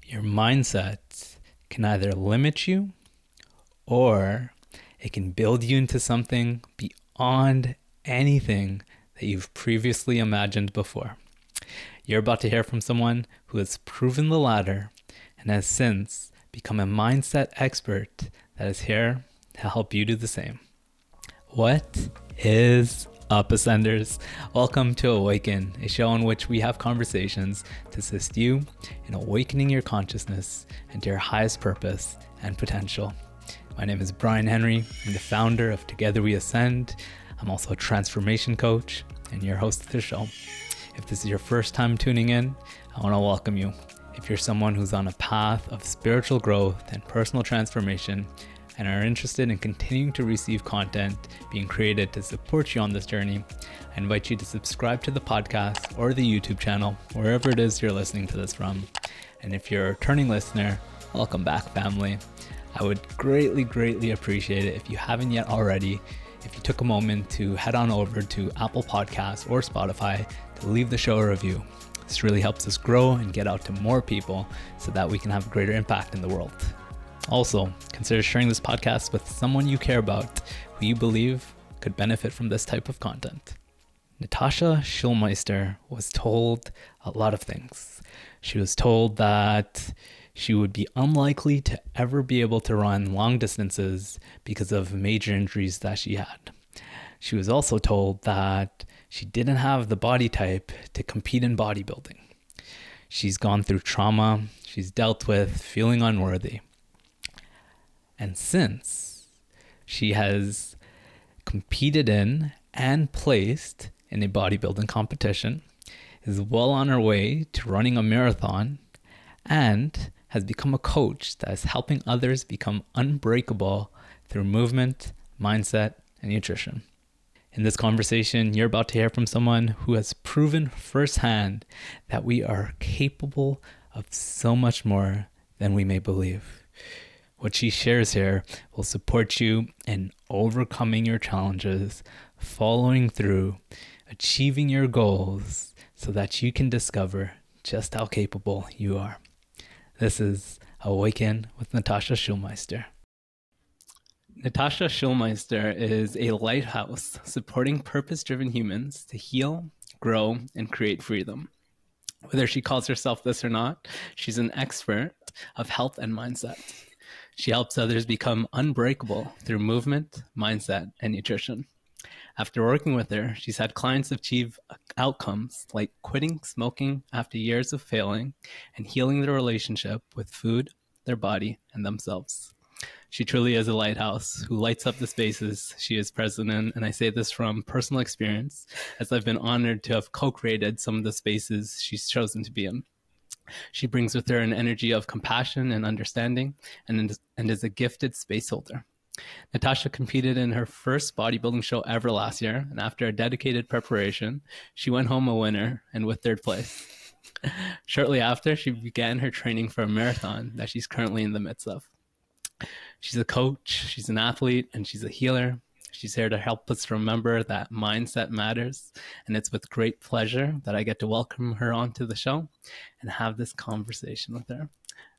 Your mindset can either limit you or it can build you into something beyond anything that you've previously imagined before. You're about to hear from someone who has proven the latter and has since become a mindset expert that is here to help you do the same. What is up, Ascenders? Welcome to Awaken, a show in which we have conversations to assist you in awakening your consciousness into your highest purpose and potential. My name is Brian Henry. I'm the founder of Together We Ascend. I'm also a transformation coach and your host of the show. If this is your first time tuning in, I want to welcome you. If you're someone who's on a path of spiritual growth and personal transformation and are interested in continuing to receive content being created to support you on this journey, I invite you to subscribe to the podcast or the YouTube channel, wherever it is you're listening to this from. And if you're a returning listener, welcome back, family. I would greatly appreciate it if you haven't yet already, if you took a moment to head on over to Apple Podcasts or Spotify to leave the show a review. This really helps us grow and get out to more people so that we can have a greater impact in the world. Also, consider sharing this podcast with someone you care about who you believe could benefit from this type of content. Natascha Schulmeister was told a lot of things. She was told that she would be unlikely to ever be able to run long distances because of major injuries that she had. She was also told that she didn't have the body type to compete in bodybuilding. She's gone through trauma. She's dealt with feeling unworthy. And since she has competed in and placed in a bodybuilding competition, is well on her way to running a marathon, and has become a coach that is helping others become unbreakable through movement, mindset, and nutrition. In this conversation, you're about to hear from someone who has proven firsthand that we are capable of so much more than we may believe. What she shares here will support you in overcoming your challenges, following through, achieving your goals so that you can discover just how capable you are. This is Awaken with Natascha Schulmeister. Natascha Schulmeister is a lighthouse supporting purpose-driven humans to heal, grow, and create freedom. Whether she calls herself this or not, she's an expert of health and mindset. She helps others become unbreakable through movement, mindset, and nutrition. After working with her, she's had clients achieve outcomes like quitting smoking after years of failing and healing their relationship with food, their body, and themselves. She truly is a lighthouse who lights up the spaces she is present in, and I say this from personal experience, as I've been honored to have co-created some of the spaces she's chosen to be in. She brings with her an energy of compassion and understanding, and is a gifted space holder. Natascha competed in her first bodybuilding show ever last year, and after a dedicated preparation, she went home a winner and with third place. Shortly after, she began her training for a marathon that she's currently in the midst of. She's a coach, she's an athlete, and she's a healer. She's here to help us remember that mindset matters, and it's with great pleasure that I get to welcome her onto the show and have this conversation with her.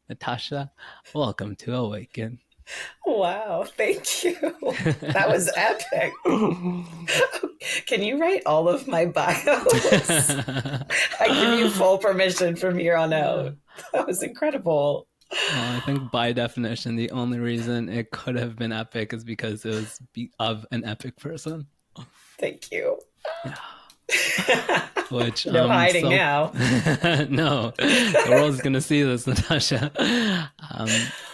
Natascha, welcome to Awaken. Wow, thank you. That was epic. Can you write all of my bios? I give you full permission from here on out. That was incredible. Well, I think by definition, the only reason it could have been epic is because it was of an epic person. Thank you. Yeah. Which no hiding now. No, the world's gonna see this, Natascha.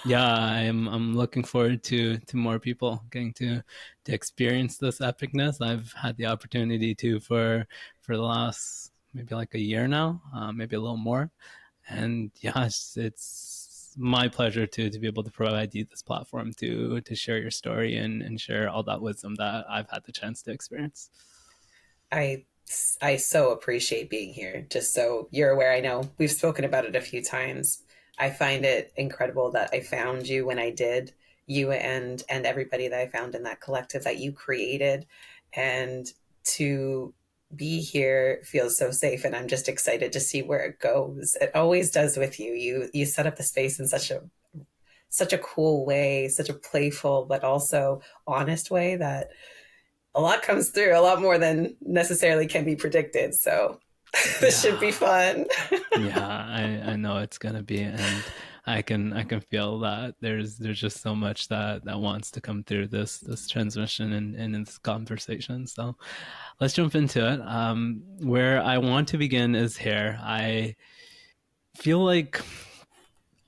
I'm looking forward to more people getting to experience this epicness. I've had the opportunity to for the last maybe like a year now, maybe a little more, and yes, it's my pleasure to be able to provide you this platform to share your story and share all that wisdom that I've had the chance to experience. I so appreciate being here. Just so you're aware, I know we've spoken about it a few times. I find it incredible that I found you when I did, you and everybody that I found in that collective that you created, and to be here feels so safe, and I'm just excited to see where it goes. It always does with you. You set up the space in such a cool way, such a playful but also honest way that a lot comes through, a lot more than necessarily can be predicted. So this should be Yeah. fun. Yeah, I know it's gonna be, and I can feel that there's just so much that wants to come through this transmission and in this conversation. So let's jump into it. Where I want to begin is hair. I feel like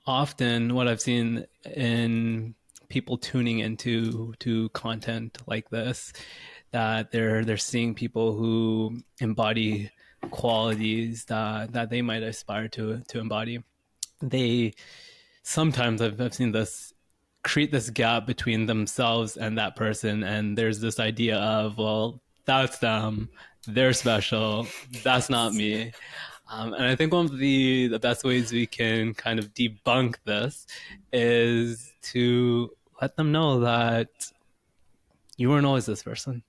often what I've seen in people tuning into to content like this, that they're seeing people who embody qualities that they might aspire to embody. They sometimes I've seen this create this gap between themselves and that person, and there's this idea of, well, that's them, they're special, that's not Yes. me. And I think one of the best ways we can kind of debunk this is to let them know that you weren't always this person.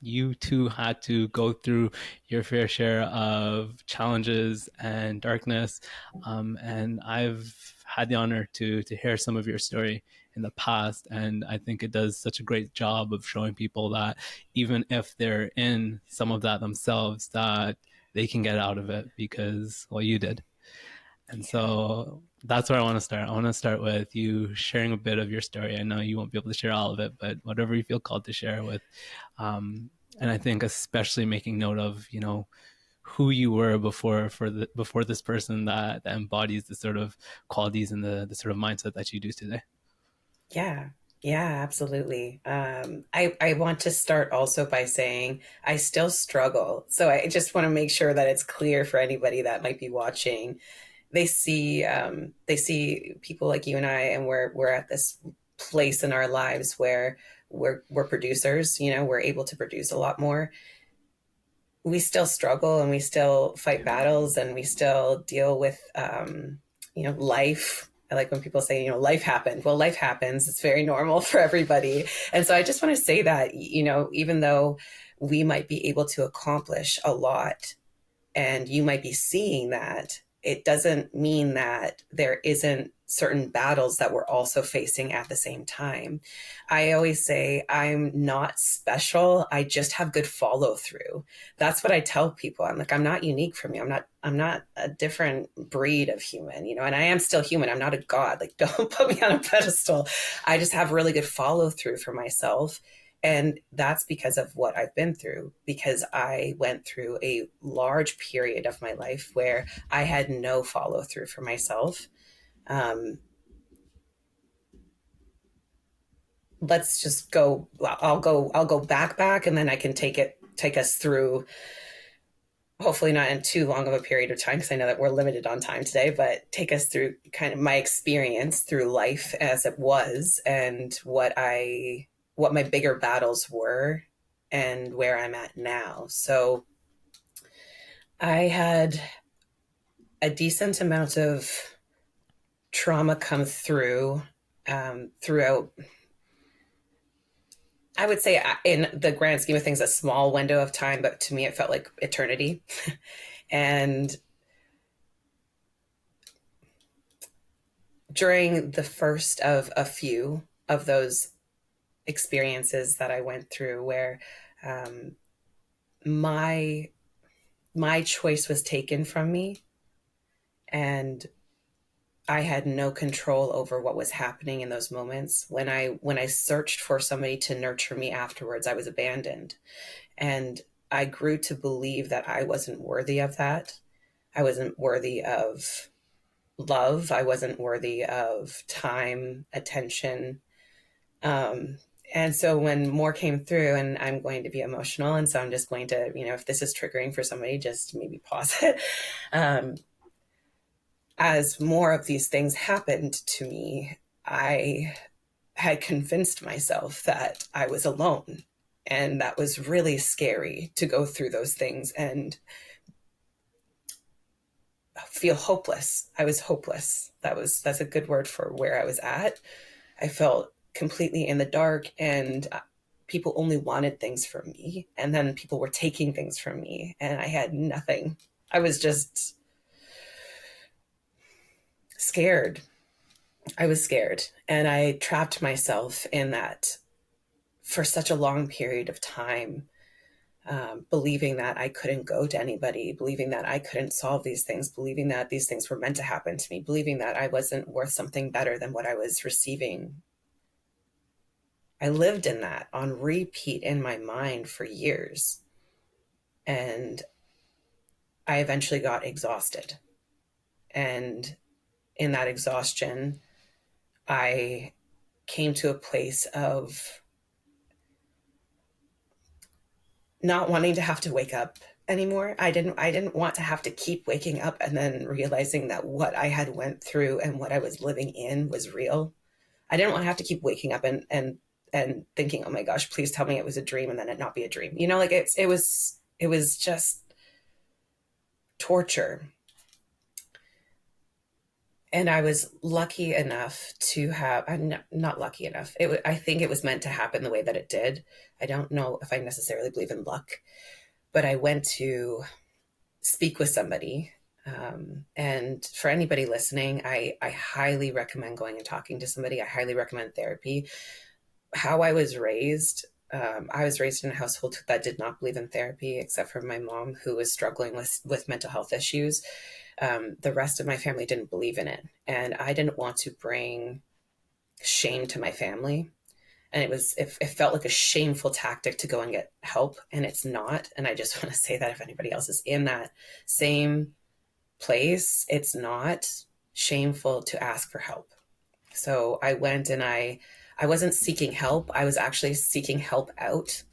You too had to go through your fair share of challenges and darkness. And I've had the honor to hear some of your story in the past, and I think it does such a great job of showing people that even if they're in some of that themselves, that they can get out of it because, well, you did. And Yeah. so that's where I want to start. I want to start with you sharing a bit of your story. I know you won't be able to share all of it, but whatever you feel called to share with. Um, and I think especially making note of, who you were before this person that embodies the sort of qualities and the sort of mindset that you do today. Yeah. Yeah, absolutely. I want to start also by saying I still struggle. So I just want to make sure that it's clear for anybody that might be watching. They see people like you and I, and we're at this place in our lives where we're producers. We're able to produce a lot more. We still struggle, and we still fight battles, and we still deal with life. I like when people say, life happened. Well, life happens. It's very normal for everybody. And so I just want to say that, even though we might be able to accomplish a lot, and you might be seeing that, it doesn't mean that there isn't certain battles that we're also facing at the same time. I always say I'm not special. I just have good follow through. That's what I tell people. I'm like, I'm not unique from you. I'm not a different breed of human, and I am still human. I'm not a god. Like, don't put me on a pedestal. I just have really good follow through for myself. And that's because of what I've been through, because I went through a large period of my life where I had no follow through for myself. Um, let's just go. I'll go back, and then I can take us through. Hopefully, not in too long of a period of time, because I know that we're limited on time today. But take us through kind of my experience through life as it was, and what my bigger battles were, and where I'm at now. So I had a decent amount of trauma come through throughout. I would say, in the grand scheme of things, a small window of time, but to me, it felt like eternity. And during the first of a few of those experiences that I went through, where um, my my choice was taken from me, and I had no control over what was happening in those moments. When I searched for somebody to nurture me afterwards, I was abandoned. And I grew to believe that I wasn't worthy of that. I wasn't worthy of love. I wasn't worthy of time, attention. Um, and so when more came through, and I'm going to be emotional, and so I'm just going to, if this is triggering for somebody, just maybe pause it. Um, as more of these things happened to me, I had convinced myself that I was alone. And that was really scary, to go through those things and feel hopeless. I was hopeless. That's a good word for where I was at. I felt completely in the dark, and people only wanted things from me, and then people were taking things from me, and I had nothing. I was just scared. I was scared, and I trapped myself in that for such a long period of time, believing that I couldn't go to anybody, believing that I couldn't solve these things, believing that these things were meant to happen to me, believing that I wasn't worth something better than what I was receiving. I lived in that on repeat in my mind for years. And I eventually got exhausted. And in that exhaustion, I came to a place of not wanting to have to wake up anymore. I didn't want to have to keep waking up and then realizing that what I had went through and what I was living in was real. I didn't want to have to keep waking up and thinking, oh my gosh, please tell me it was a dream, and then it not be a dream. You know, like it was just torture. And I was lucky enough to have, I'm not lucky enough. I think it was meant to happen the way that it did. I don't know if I necessarily believe in luck, but I went to speak with somebody. And for anybody listening, I highly recommend going and talking to somebody. I highly recommend therapy. How I was raised in a household that did not believe in therapy, except for my mom, who was struggling with mental health issues. The rest of my family didn't believe in it. And I didn't want to bring shame to my family. And it felt like a shameful tactic to go and get help. And it's not. And I just want to say that if anybody else is in that same place, it's not shameful to ask for help. So I went and I wasn't seeking help. I was actually seeking help out.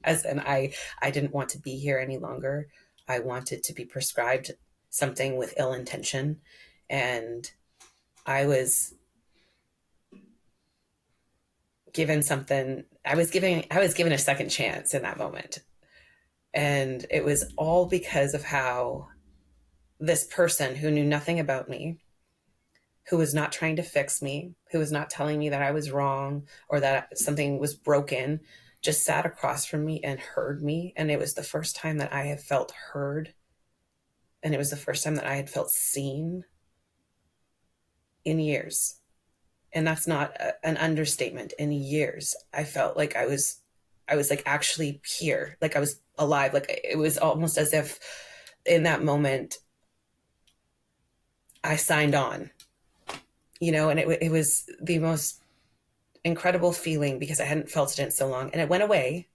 As in I didn't want to be here any longer. I wanted to be prescribed something with ill intention. And I was given something, I was given a second chance in that moment. And it was all because of how this person who knew nothing about me, who was not trying to fix me, who was not telling me that I was wrong or that something was broken, just sat across from me and heard me. And it was the first time that I have felt heard. And it was the first time that I had felt seen in years. And that's not an understatement. In years, I felt like I was like actually here, like I was alive. Like it was almost as if in that moment I signed on, you know, and it was the most incredible feeling because I hadn't felt it in so long, and it went away.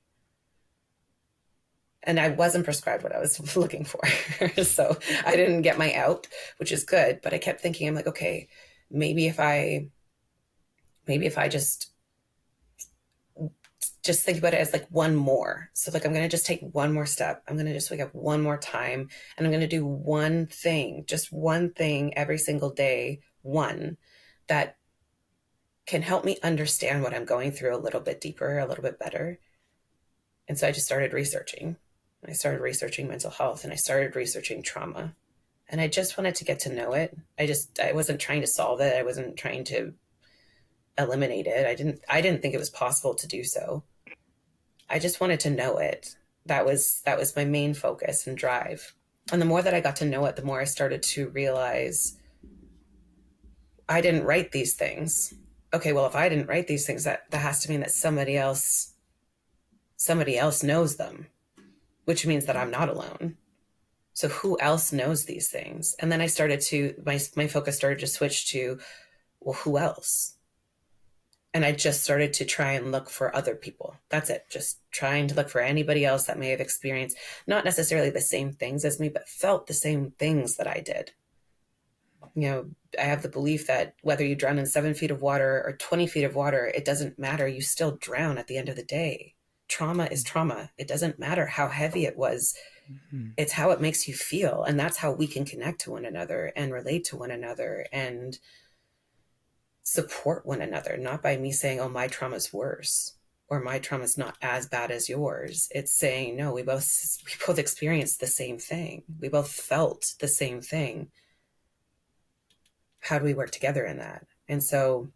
And I wasn't prescribed what I was looking for. So I didn't get my out, which is good. But I kept thinking, I'm like, okay, maybe if I just think about it as like one more. So like, I'm going to just take one more step. I'm going to just wake up one more time, and I'm going to do one thing, just one thing every single day, one that can help me understand what I'm going through a little bit deeper, a little bit better. And so I just started researching. I started researching mental health, and I started researching trauma. And I just wanted to get to know it. I wasn't trying to solve it. I wasn't trying to eliminate it. I didn't think it was possible to do so. I just wanted to know it. That was my main focus and drive. And the more that I got to know it, the more I started to realize I didn't write these things. Okay, well, if I didn't write these things, that has to mean that somebody else knows them, which means that I'm not alone. So who else knows these things? And then I started to, my focus started to switch to, well, who else? And I just started to try and look for other people. That's it. Just trying to look for anybody else that may have experienced not necessarily the same things as me, but felt the same things that I did. You know, I have the belief that whether you drown in 7 feet of water or 20 feet of water, it doesn't matter. You still drown at the end of the day. Trauma is trauma. It doesn't matter how heavy it was. Mm-hmm. It's how it makes you feel. And that's how we can connect to one another and relate to one another and support one another, not by me saying, oh, my trauma's worse or my trauma's not as bad as yours. It's saying, no, we both experienced the same thing. We both felt the same thing. How do we work together in that? And so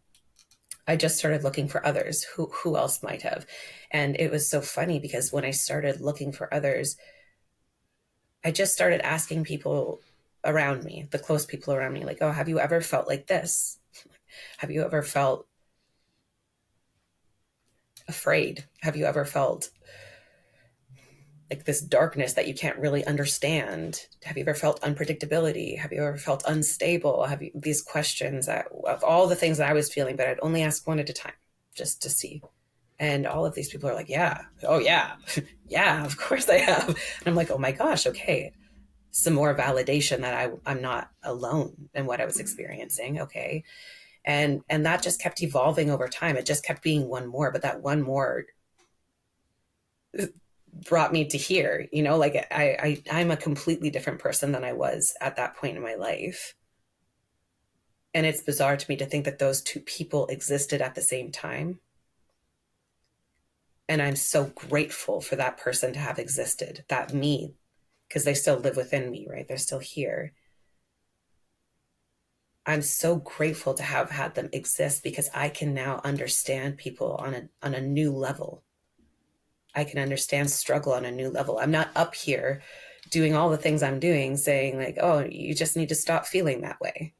I just started looking for others. Who else might have? And it was so funny because when I started looking for others, I just started asking people around me, the close people around me, like, oh, have you ever felt like this? Have you ever felt afraid? Have you ever felt like this darkness that you can't really understand? Have you ever felt unpredictability? Have you ever felt unstable? Have you these questions of all the things that I was feeling, but I'd only ask one at a time just to see. And all of these people are like, yeah, oh yeah, yeah, of course I have. And I'm like, oh my gosh, okay. Some more validation that I'm not alone in what I was experiencing. Okay. And that just kept evolving over time. It just kept being one more, but that one more brought me to here, like I'm a completely different person than I was at that point in my life. And it's bizarre to me to think that those two people existed at the same time. And I'm so grateful for that person to have existed, that me, because they still live within me, right? They're still here. I'm so grateful to have had them exist because I can now understand people on a new level. I can understand struggle on a new level. I'm not up here doing all the things I'm doing, saying like, oh, you just need to stop feeling that way.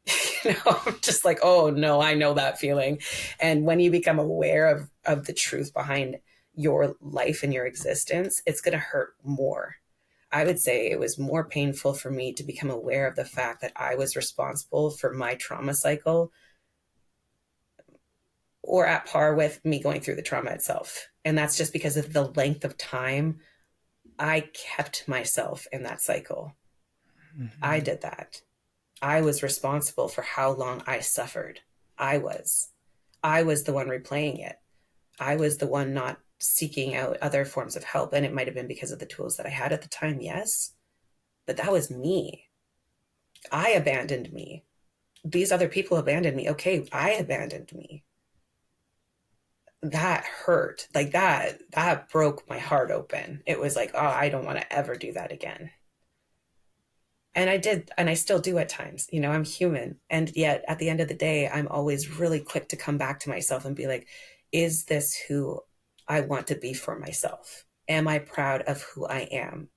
I'm just like, oh no, I know that feeling. And when you become aware of the truth behind your life and your existence, it's going to hurt more. I would say it was more painful for me to become aware of the fact that I was responsible for my trauma cycle, or at par with me going through the trauma itself. And that's just because of the length of time I kept myself in that cycle. Mm-hmm. I did that. I was responsible for how long I suffered. I was the one replaying it. I was the one not seeking out other forms of help. And it might have been because of the tools that I had at the time. Yes. But that was me. I abandoned me. These other people abandoned me. Okay. I abandoned me. That hurt. Like that broke my heart open. It was like, oh, I don't want to ever do that again. And I did, and I still do at times. I'm human. And yet at the end of the day, I'm always really quick to come back to myself and be like, is this who I want to be for myself? Am I proud of who I am?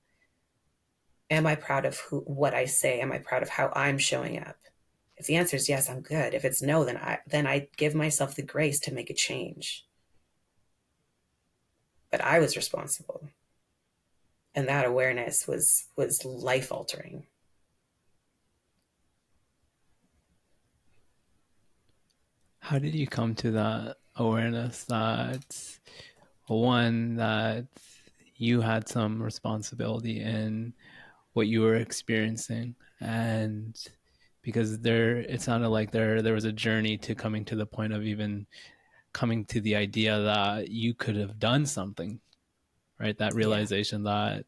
Am I proud of what I say? Am I proud of how I'm showing up? If the answer is yes, I'm good. If it's no, then I give myself the grace to make a change. But I was responsible. And that awareness was life altering. How did you come to that awareness that that you had some responsibility in what you were experiencing? And because it sounded like there was a journey to coming to the point of even coming to the idea that you could have done something, right? That realization that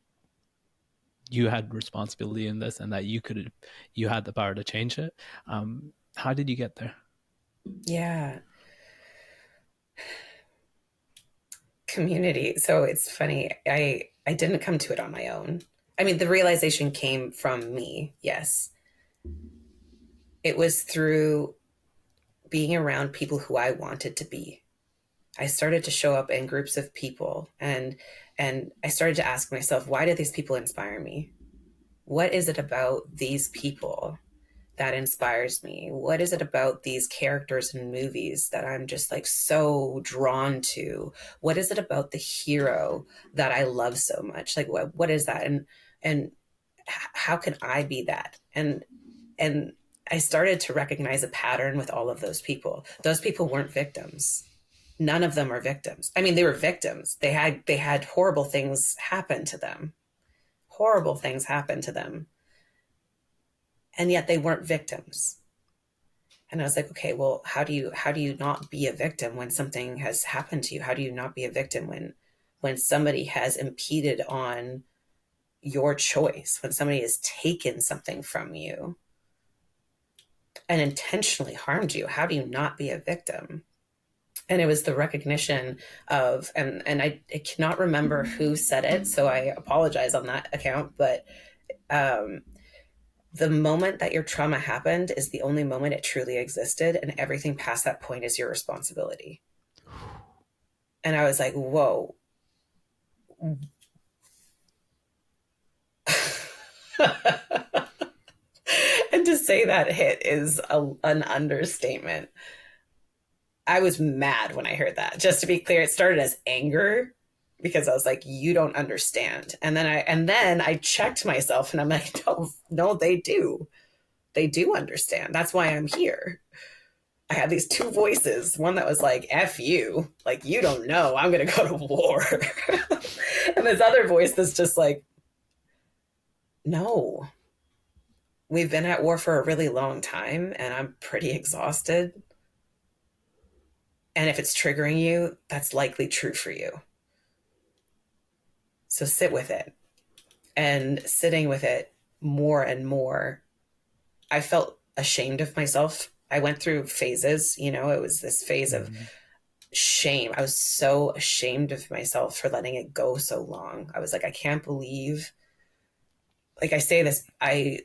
you had responsibility in this and that you had the power to change it. How did you get there? Yeah. Community. So it's funny. I didn't come to it on my own. I mean, the realization came from me. Yes. It was through being around people who I wanted to be. I started to show up in groups of people and I started to ask myself, why do these people inspire me? What is it about these people that inspires me? What is it about these characters in movies that I'm just like so drawn to? What is it about the hero that I love so much? Like what is that? And how can I be that? And I started to recognize a pattern with all of those people. Those people weren't victims. None of them are victims. I mean, they were victims. They had horrible things happen to them. Horrible things happen to them. And yet they weren't victims. And I was like, okay, well, how do you not be a victim when something has happened to you? How do you not be a victim when somebody has impeded on your choice, when somebody has taken something from you and intentionally harmed you? How do you not be a victim? And it was the recognition of, and I cannot remember who said it, so I apologize on that account, but The moment that your trauma happened is the only moment it truly existed, and everything past that point is your responsibility. And I was like, whoa. And to say that hit is an understatement. I was mad when I heard that. Just to be clear, it started as anger because I was like, you don't understand. And then I checked myself and I'm like, no, they do. They do understand. That's why I'm here. I had these two voices. One that was like, F you, like, you don't know, I'm going to go to war. And this other voice that's just like, no, we've been at war for a really long time and I'm pretty exhausted. And if it's triggering you, that's likely true for you. So sit with it. And sitting with it more and more, I felt ashamed of myself. I went through phases, it was this phase of shame. I was so ashamed of myself for letting it go so long. I was like, I can't believe, like I say this, I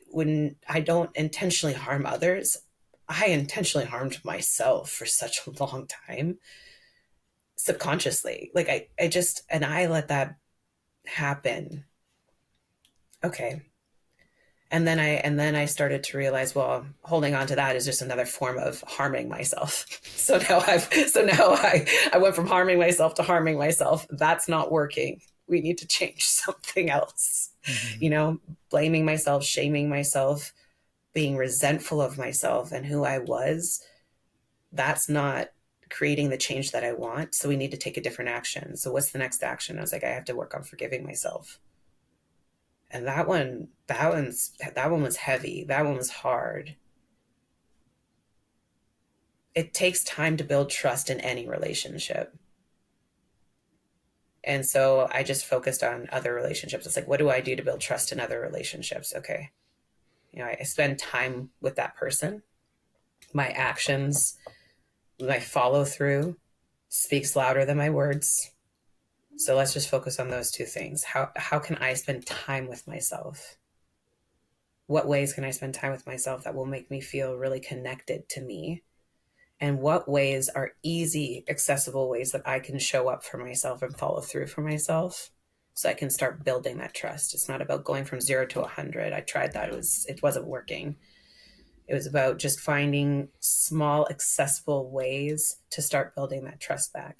don't intentionally harm others. I intentionally harmed myself for such a long time, subconsciously. Like I let that happen. Okay. And then I started to realize, well, holding on to that is just another form of harming myself. So now I went from harming myself to harming myself. That's not working. We need to change something else. Blaming myself, shaming myself, being resentful of myself and who I was. That's not creating the change that I want. So we need to take a different action. So what's the next action? I was like, I have to work on forgiving myself. And that one was heavy. That one was hard. It takes time to build trust in any relationship. And so I just focused on other relationships. It's like, what do I do to build trust in other relationships? Okay. I spend time with that person. My actions, my follow through speaks louder than my words. So let's just focus on those two things. How can I spend time with myself? What ways can I spend time with myself that will make me feel really connected to me? And what ways are easy, accessible ways that I can show up for myself and follow through for myself so I can start building that trust? It's not about going from 0 to 100. I tried that. It wasn't working. It was about just finding small, accessible ways to start building that trust back.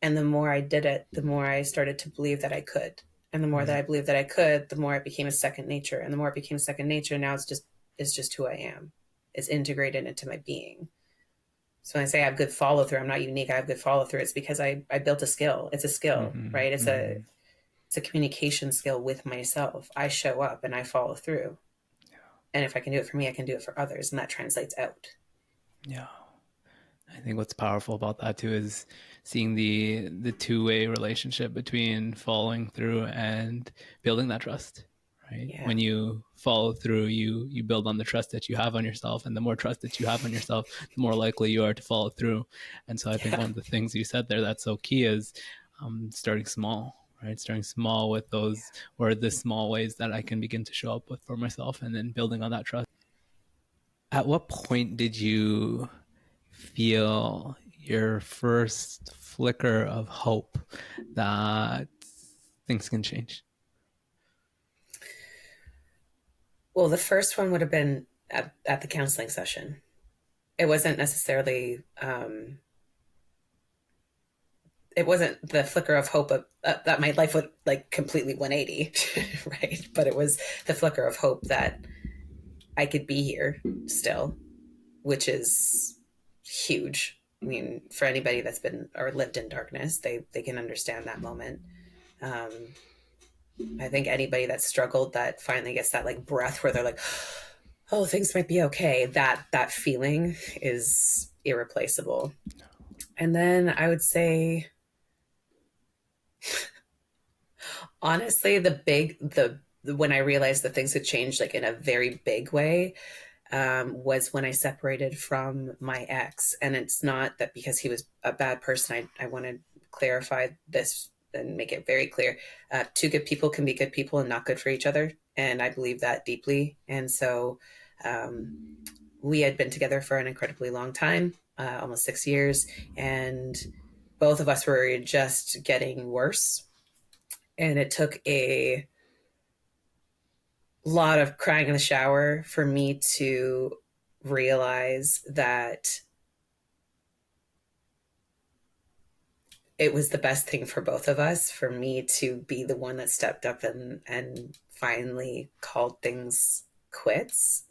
And the more I did it, the more I started to believe that I could. And the more that I believed that I could, the more it became a second nature. And the more it became second nature, now it's just who I am. It's integrated into my being. So when I say I have good follow through, I'm not unique. I have good follow through. It's because I built a skill. It's a skill, right? It's a communication skill with myself. I show up and I follow through. Yeah. And if I can do it for me, I can do it for others. And that translates out. Yeah. I think what's powerful about that too is seeing the two-way relationship between following through and building that trust, right? Yeah. When you follow through, you build on the trust that you have on yourself, and the more trust that you have on yourself, the more likely you are to follow through. And so I think one of the things you said there that's so key is starting small, right? Starting small with those, or the small ways that I can begin to show up with for myself, and then building on that trust. At what point did you feel your first flicker of hope that things can change? Well, the first one would have been at the counseling session. It wasn't necessarily, it wasn't the flicker of hope of, that my life would like completely 180, right? But it was the flicker of hope that I could be here still, which is huge. I mean, for anybody that's been or lived in darkness, they can understand that moment. I think anybody that's struggled, that finally gets that like breath where they're like, oh, things might be okay. That feeling is irreplaceable. And then I would say, honestly, when I realized that things had changed like in a very big way, was when I separated from my ex. And it's not that because he was a bad person. I want to clarify this and make it very clear. Two good people can be good people and not good for each other. and I believe that deeply. And so we had been together for an incredibly long time, almost 6 years, and both of us were just getting worse. And it took a lot of crying in the shower for me to realize that it was the best thing for both of us, for me to be the one that stepped up and finally called things quits.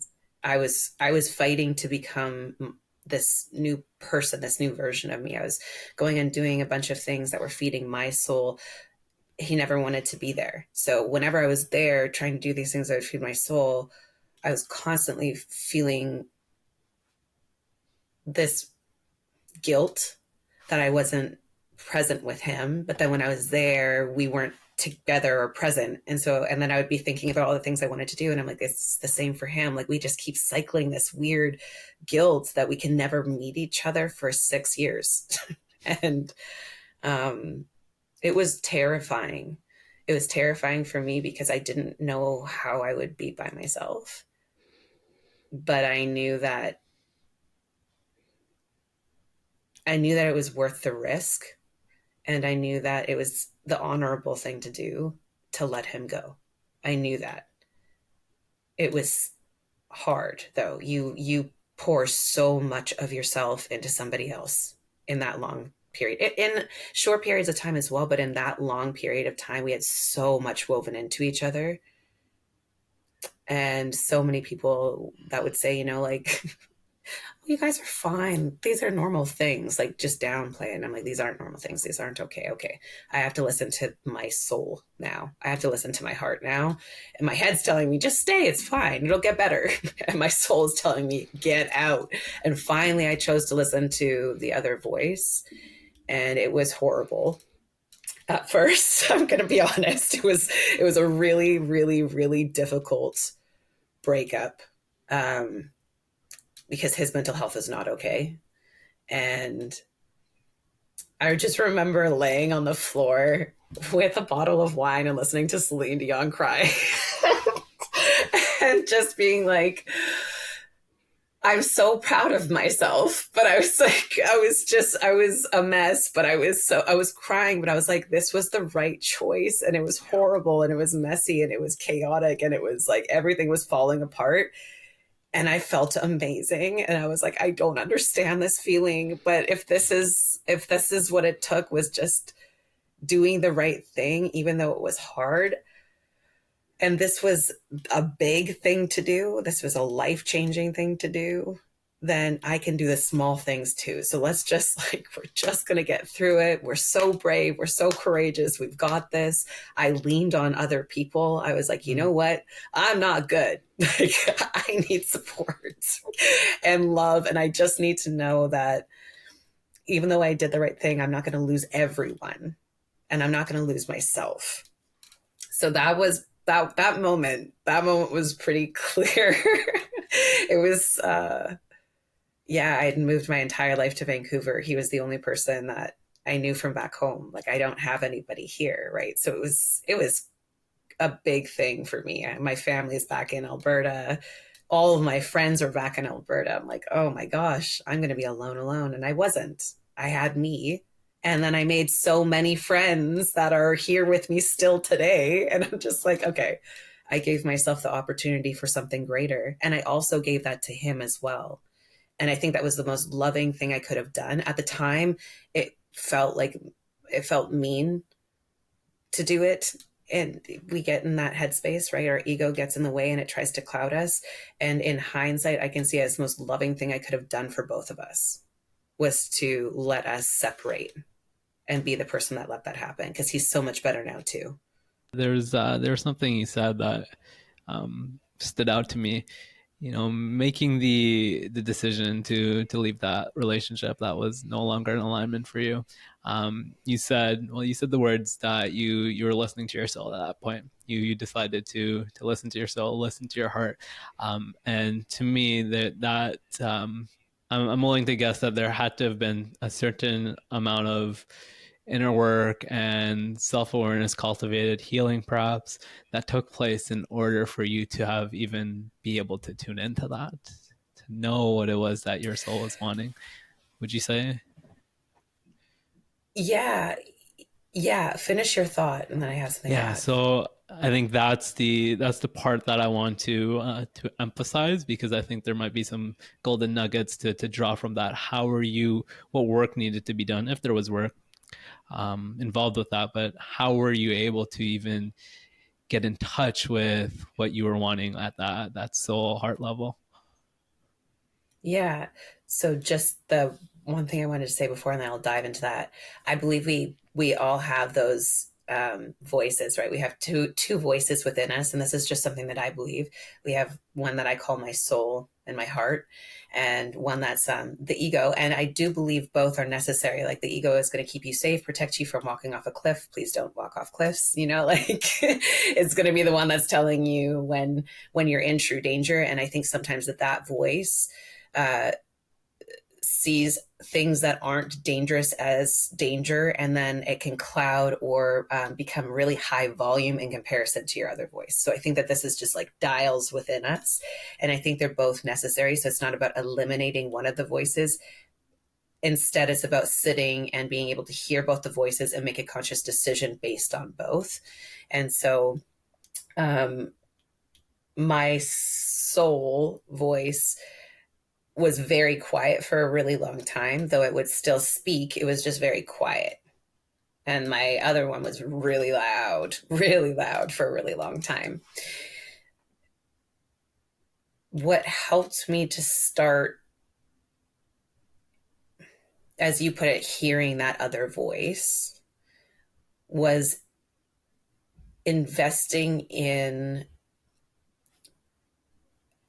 I was fighting to become this new person, this new version of me. I was going and doing a bunch of things that were feeding my soul. He never wanted to be there. So whenever I was there trying to do these things that would feed my soul, I was constantly feeling this guilt that I wasn't present with him. But then when I was there, we weren't together or present. And then I would be thinking about all the things I wanted to do. And I'm like, it's the same for him. Like, we just keep cycling this weird guilt that we can never meet each other for 6 years. And it was terrifying. It was terrifying for me because I didn't know how I would be by myself. But I knew that it was worth the risk, and I knew that it was the honorable thing to do to let him go. I knew that. It was hard though. You pour so much of yourself into somebody else in that long period. In short periods of time as well, but in that long period of time we had so much woven into each other. And so many people that would say, like, you guys are fine. These are normal things, like just downplay. And I'm like, these aren't normal things. These aren't okay. Okay. I have to listen to my soul now. I have to listen to my heart now. And my head's telling me, just stay. It's fine. It'll get better. And my soul is telling me, get out. And finally, I chose to listen to the other voice. And it was horrible at first. I'm going to be honest. It was a really, really, really difficult breakup. Because his mental health is not okay. And I just remember laying on the floor with a bottle of wine and listening to Celine Dion cry. And just being like, I'm so proud of myself. But I was like, I was a mess, but I was crying, but I was like, this was the right choice. And it was horrible, and it was messy, and it was chaotic, and it was like everything was falling apart. And I felt amazing. And I was like, I don't understand this feeling, but if this is what it took, was just doing the right thing, even though it was hard. And this was a big thing to do. This was a life-changing thing to do. Then I can do the small things too. So let's just we're just going to get through it. We're so brave. We're so courageous. We've got this. I leaned on other people. I was like, you know what? I'm not good. Like, I need support and love. And I just need to know that even though I did the right thing, I'm not going to lose everyone, and I'm not going to lose myself. So that was that moment. That moment was pretty clear. It was, yeah, I had moved my entire life to Vancouver. He was the only person that I knew from back home. Like, I don't have anybody here, right? So it was a big thing for me. My family's back in Alberta. All of my friends are back in Alberta. I'm like, oh my gosh, I'm going to be alone. And I wasn't. I had me. And then I made so many friends that are here with me still today. And I'm just like, okay, I gave myself the opportunity for something greater. And I also gave that to him as well. And I think that was the most loving thing I could have done. At the time, it felt mean to do it. And we get in that headspace, right? Our ego gets in the way and it tries to cloud us. And in hindsight, I can see it as the most loving thing I could have done for both of us, was to let us separate and be the person that let that happen, because he's so much better now too. There's something you said that stood out to me. Making the decision to leave that relationship that was no longer in alignment for you. You said the words that you were listening to your soul at that point. You decided to listen to your soul, listen to your heart, and to me that I'm willing to guess that there had to have been a certain amount of inner work and self-awareness cultivated, healing perhaps, that took place in order for you to have even be able to tune into that, to know what it was that your soul was wanting, would you say? Yeah. Yeah. Finish your thought, and then I have something to Yeah, add. so I think that's the part that I want to emphasize, because I think there might be some golden nuggets to draw from that. How are you? What work needed to be done, if there was work involved with that? But how were you able to even get in touch with what you were wanting at that soul heart level? Yeah. So just the one thing I wanted to say before, and then I'll dive into that. I believe we all have those voices, right? We have two voices within us, and this is just something that I believe. We have one that I call my soul and my heart, and one that's the ego. And I do believe both are necessary. Like the ego is going to keep you safe, protect you from walking off a cliff. Please don't walk off cliffs. You know, like it's going to be the one that's telling you when you're in true danger. And I think sometimes that voice uh, sees things that aren't dangerous as danger, and then it can cloud or become really high volume in comparison to your other voice. So I think that this is just like dials within us, and I think they're both necessary. So it's not about eliminating one of the voices. Instead, it's about sitting and being able to hear both the voices and make a conscious decision based on both. And so um, my soul voice was very quiet for a really long time, though it would still speak. It was just very quiet. And my other one was really loud for a really long time. What helped me to start, as you put it, hearing that other voice was investing in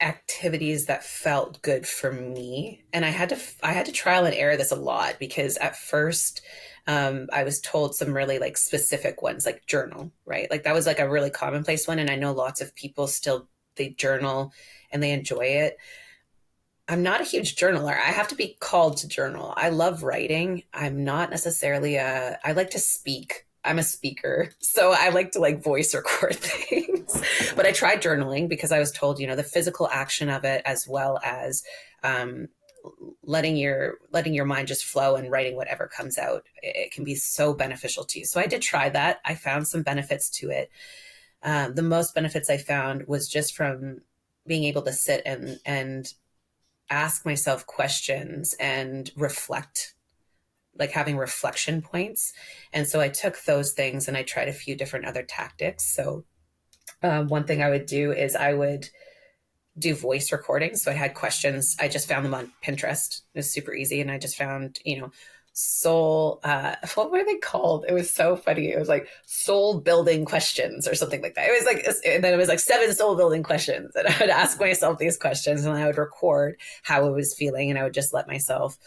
activities that felt good for me. And I had to trial and error this a lot, because at first I was told some really like specific ones, like journal, right? Like that was like a really commonplace one, and I know lots of people still, they journal and they enjoy it. I'm not a huge journaler. I have to be called to journal. I love writing. I'm not necessarily I like to speak. I'm a speaker. So I like to like voice record things. But I tried journaling because I was told, the physical action of it, as well as um, letting your mind just flow and writing whatever comes out. It can be so beneficial to you. So I did try that. I found some benefits to it. The most benefits I found was just from being able to sit and ask myself questions and reflect, like having reflection points. And so I took those things and I tried a few different other tactics. So one thing I would do is I would do voice recordings. So I had questions. I just found them on Pinterest. It was super easy. And I just found, soul, what were they called? It was so funny. It was like soul building questions or something like that. It was like, and then it was like 7 soul building questions. And I would ask myself these questions, and I would record how I was feeling, and I would just let myself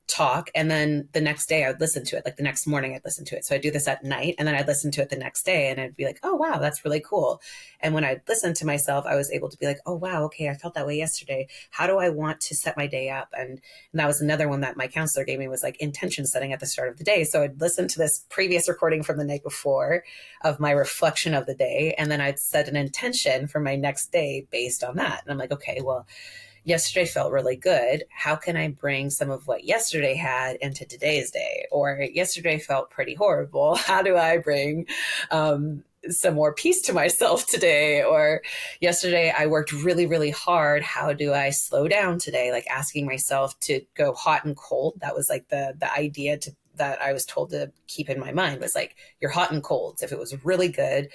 talk. And then the next day I would listen to it. Like the next morning I'd listen to it. So I'd do this at night, and then I'd listen to it the next day, and I'd be like, oh, wow, that's really cool. And when I listened to myself, I was able to be like, oh, wow, okay, I felt that way yesterday. How do I want to set my day up? And that was another one that my counselor gave me, was like intention setting at the start of the day. So I'd listen to this previous recording from the night before of my reflection of the day, and then I'd set an intention for my next day based on that. And I'm like, okay, well, yesterday felt really good. How can I bring some of what yesterday had into today's day? Or yesterday felt pretty horrible. How do I bring some more peace to myself today? Or yesterday I worked really, really hard. How do I slow down today? Like asking myself to go hot and cold. That was like the idea that I was told to keep in my mind, was like your hot and colds. If it was really good,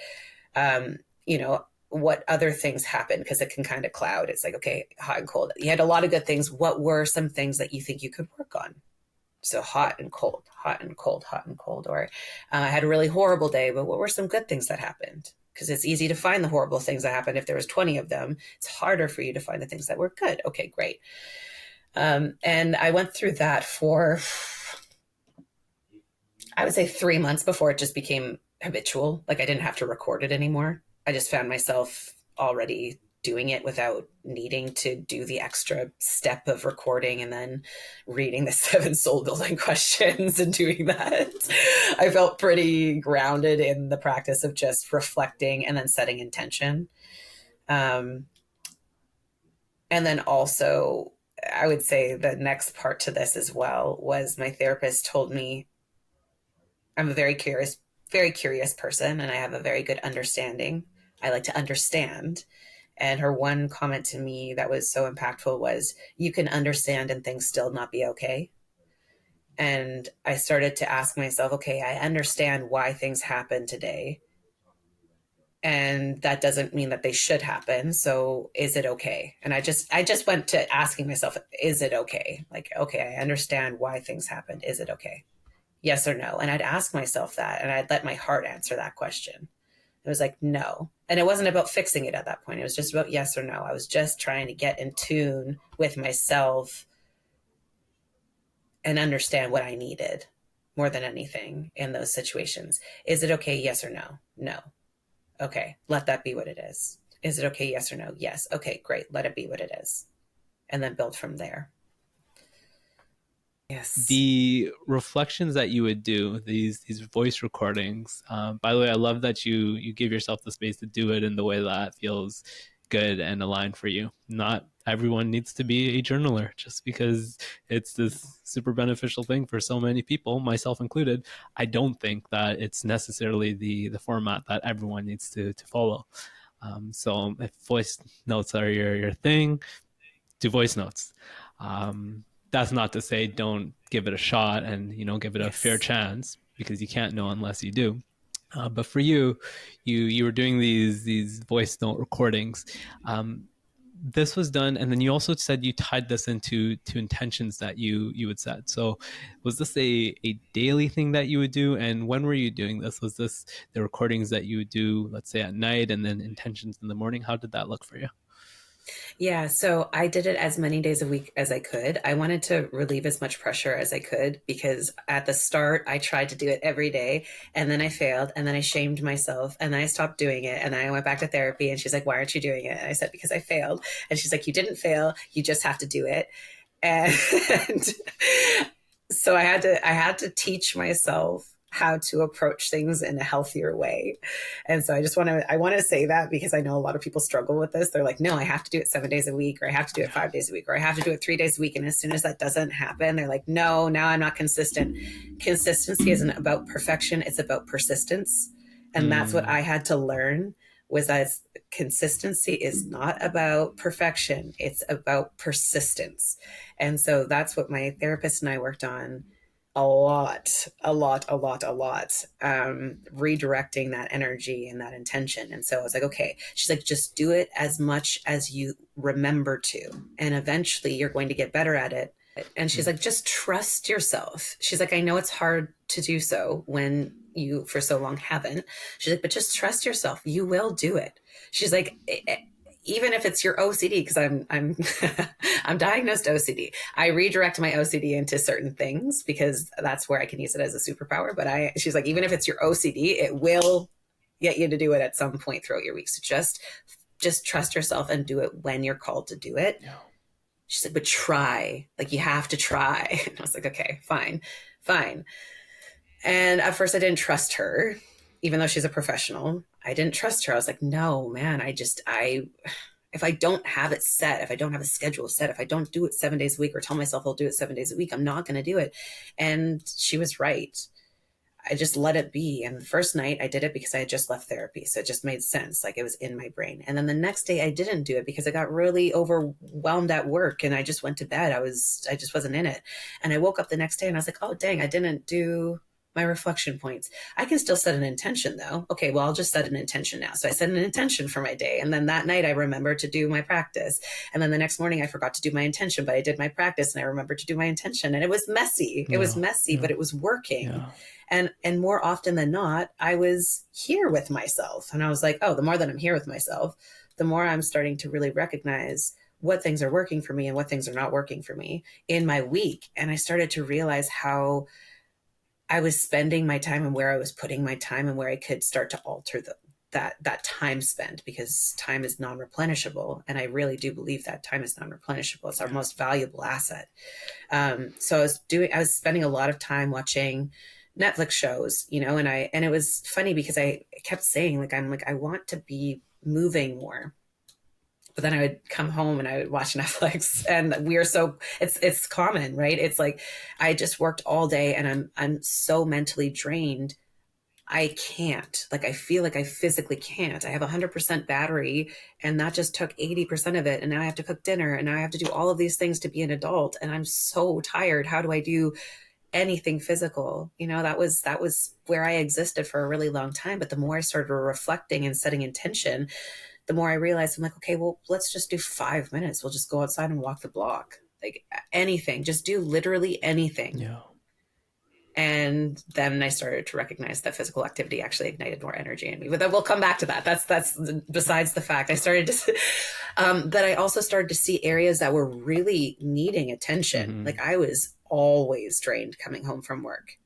um, you know, what other things happened, because it can kind of cloud. It's like, okay, hot and cold. You had a lot of good things. What were some things that you think you could work on? So hot and cold, hot and cold, hot and cold. Or I had a really horrible day, but what were some good things that happened? Because it's easy to find the horrible things that happened. If there was 20 of them, it's harder for you to find the things that were good. Okay, great. And I went through that for, I would say 3 months before it just became habitual. Like I didn't have to record it anymore. I just found myself already doing it without needing to do the extra step of recording and then reading the 7 soul building questions and doing that. I felt pretty grounded in the practice of just reflecting and then setting intention. And then also, I would say the next part to this as well was my therapist told me I'm a very curious person, and I have a very good understanding. I like to understand. And her one comment to me that was so impactful was, you can understand and things still not be okay. And I started to ask myself, okay, I understand why things happen today. And that doesn't mean that they should happen. So is it okay? And I just went to asking myself, is it okay? Like, okay, I understand why things happened. Is it okay? Yes or no? And I'd ask myself that, and I'd let my heart answer that question. It was like, no. And it wasn't about fixing it at that point. It was just about yes or no. I was just trying to get in tune with myself and understand what I needed more than anything in those situations. Is it okay? Yes or no? No. Okay. Let that be what it is. Is it okay? Yes or no? Yes. Okay, great. Let it be what it is. And then build from there. Yes. The reflections that you would do, these voice recordings. By the way, I love that you give yourself the space to do it in the way that feels good and aligned for you. Not everyone needs to be a journaler just because it's this super beneficial thing for so many people, myself included. I don't think that it's necessarily the format that everyone needs to follow. So if voice notes are your thing, do voice notes. That's not to say don't give it a shot and give it a fair chance, because you can't know unless you do. But for you were doing these voice note recordings. This was done, and then you also said you tied this into intentions that you would set. So was this a daily thing that you would do, and when were you doing this? Was this the recordings that you would do, let's say, at night, and then intentions in the morning? How did that look for you? Yeah, so I did it as many days a week as I could. I wanted to relieve as much pressure as I could, because at the start I tried to do it every day, and then I failed, and then I shamed myself, and then I stopped doing it, and then I went back to therapy, and she's like, why aren't you doing it? And I said, because I failed. And she's like, you didn't fail, you just have to do it. And so I had to teach myself how to approach things in a healthier way. And so I want to say that, because I know a lot of people struggle with this. They're like, no, I have to do it 7 days a week, or I have to do it 5 days a week, or I have to do it 3 days a week. And as soon as that doesn't happen, they're like, no, now I'm not consistent. Consistency isn't about perfection. It's about persistence. And that's what I had to learn, was that consistency is not about perfection. It's about persistence. And so that's what my therapist and I worked on a lot, redirecting that energy and that intention. And so I was like, okay, she's like, just do it as much as you remember to, and eventually you're going to get better at it. And she's like, just trust yourself. She's like, I know it's hard to do so when you for so long haven't. She's like, but just trust yourself. You will do it. She's like, even if it's your OCD, because I'm I'm diagnosed OCD. I redirect my OCD into certain things because that's where I can use it as a superpower. But she's like, even if it's your OCD, it will get you to do it at some point throughout your week. So just trust yourself and do it when you're called to do it. No. She's like, but try, like you have to try. And I was like, okay, fine. And at first I didn't trust her, even though she's a professional. I didn't trust her. I was like, no, man, if I don't have it set, if I don't have a schedule set, if I don't do it 7 days a week or tell myself I'll do it 7 days a week, I'm not going to do it. And she was right. I just let it be. And the first night I did it because I had just left therapy. So it just made sense. Like it was in my brain. And then the next day I didn't do it because I got really overwhelmed at work and I just went to bed. I just wasn't in it. And I woke up the next day and I was like, oh, dang, I didn't do my reflection points. I can still set an intention though. Okay, well, I'll just set an intention now. So I set an intention for my day. And then that night I remembered to do my practice. And then the next morning I forgot to do my intention, but I did my practice and I remembered to do my intention. And it was messy. It was messy, but it was working. Yeah. And more often than not, I was here with myself. And I was like, oh, the more that I'm here with myself, the more I'm starting to really recognize what things are working for me and what things are not working for me in my week. And I started to realize how I was spending my time and where I was putting my time and where I could start to alter that time spent, because time is non-replenishable. And I really do believe that time is non-replenishable. It's our most valuable asset. So I was spending a lot of time watching Netflix shows, and it was funny because I kept saying, like, I want to be moving more. But then I would come home and I would watch Netflix, and it's common, right? It's like, I just worked all day and I'm so mentally drained. I can't, like, I feel like I physically can't. I have 100% battery, and that just took 80% of it. And now I have to cook dinner, and now I have to do all of these things to be an adult. And I'm so tired. How do I do anything physical? That was where I existed for a really long time. But the more I started reflecting and setting intention, the more I realized, I'm like, okay, well, let's just do 5 minutes. We'll just go outside and walk the block. Like, anything, just do literally anything. Yeah. And then I started to recognize that physical activity actually ignited more energy in me. But then we'll come back to that. That's besides the fact. I started to, that I also started to see areas that were really needing attention. Mm-hmm. Like, I was always drained coming home from work.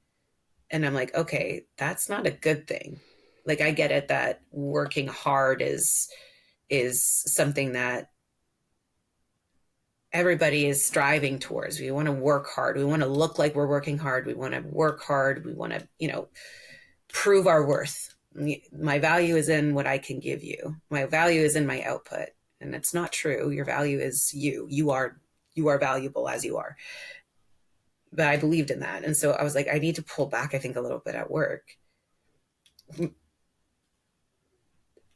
And I'm like, okay, that's not a good thing. Like, I get it that working hard is something that everybody is striving towards. We want to work hard. We want to look like we're working hard. We want to work hard. We want to, prove our worth. My value is in what I can give you. My value is in my output. And it's not true. Your value is you. You are valuable as you are. But I believed in that. And so I was like, I need to pull back, I think, a little bit at work.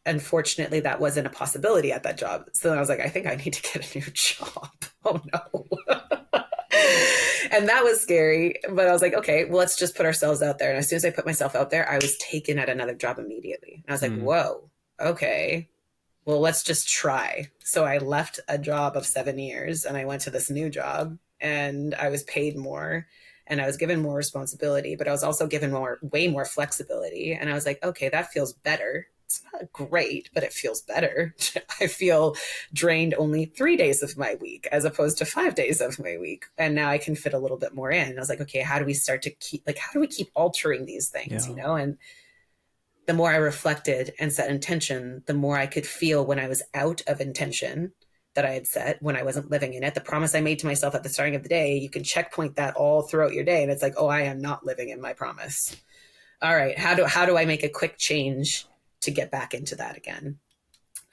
Unfortunately, that wasn't a possibility at that job. So I was like, I think I need to get a new job. Oh no. And that was scary. But I was like, okay, well, let's just put ourselves out there. And as soon as I put myself out there, I was taken at another job immediately. And I was like, whoa, okay, well, let's just try. So I left a job of 7 years and I went to this new job, and I was paid more and I was given more responsibility, but I was also given way more flexibility. And I was like, okay, that feels better. It's not great, but it feels better. I feel drained only 3 days of my week as opposed to 5 days of my week. And now I can fit a little bit more in. I was like, okay, how do we keep altering these things, And the more I reflected and set intention, the more I could feel when I was out of intention that I had set, when I wasn't living in it. The promise I made to myself at the starting of the day, you can checkpoint that all throughout your day. And it's like, oh, I am not living in my promise. All right, how do I make a quick change to get back into that again?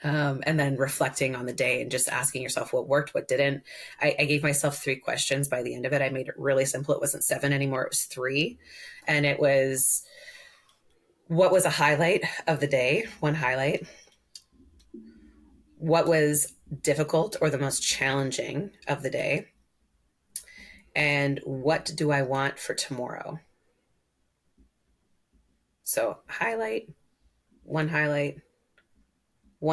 And then reflecting on the day and just asking yourself what worked, what didn't. I gave myself 3 questions by the end of it. I made it really simple. It wasn't 7 anymore. It was 3. And it was, what was a highlight of the day? One highlight. What was difficult or the most challenging of the day? And what do I want for tomorrow? So highlight, one